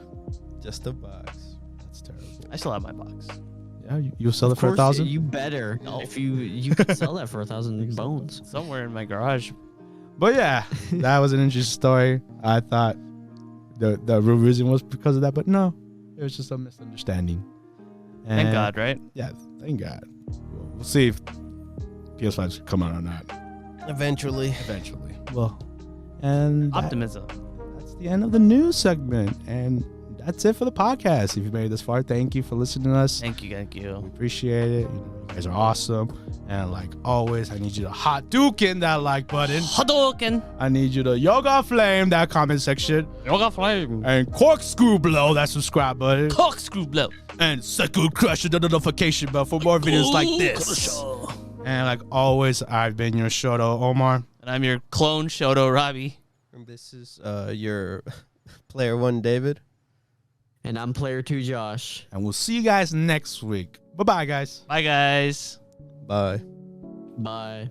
Just a box.
That's terrible.
I still have my box.
Yeah, you'll sell it for 1,000.
You better.
No.
If you could sell that for 1,000 bones.
Somewhere in my garage.
But yeah, that was an interesting story. I thought the real reason was because of that, but no, it was just a misunderstanding. And
Thank God, right?
Yeah, thank God. We'll see if PS5s come out or not.
Eventually.
Well, and
Optimism.
that's the end of the news segment, and that's it for the podcast. If you made it this far, thank you for listening to us.
Thank you.
We appreciate it. You guys are awesome. And like always, I need you to Hadouken that like button.
Hadouken.
I need you to Yoga Flame that comment section.
Yoga Flame.
And corkscrew below that subscribe button.
Corkscrew below.
And Seku crush the notification bell for more videos like this. And like always, I've been your Shoto Omar.
And I'm your clone Shoto Robbie.
And this is your player 1 David.
And I'm player 2 Josh.
And we'll see you guys next week. Bye-bye, guys.
Bye, guys.
Bye.
Bye.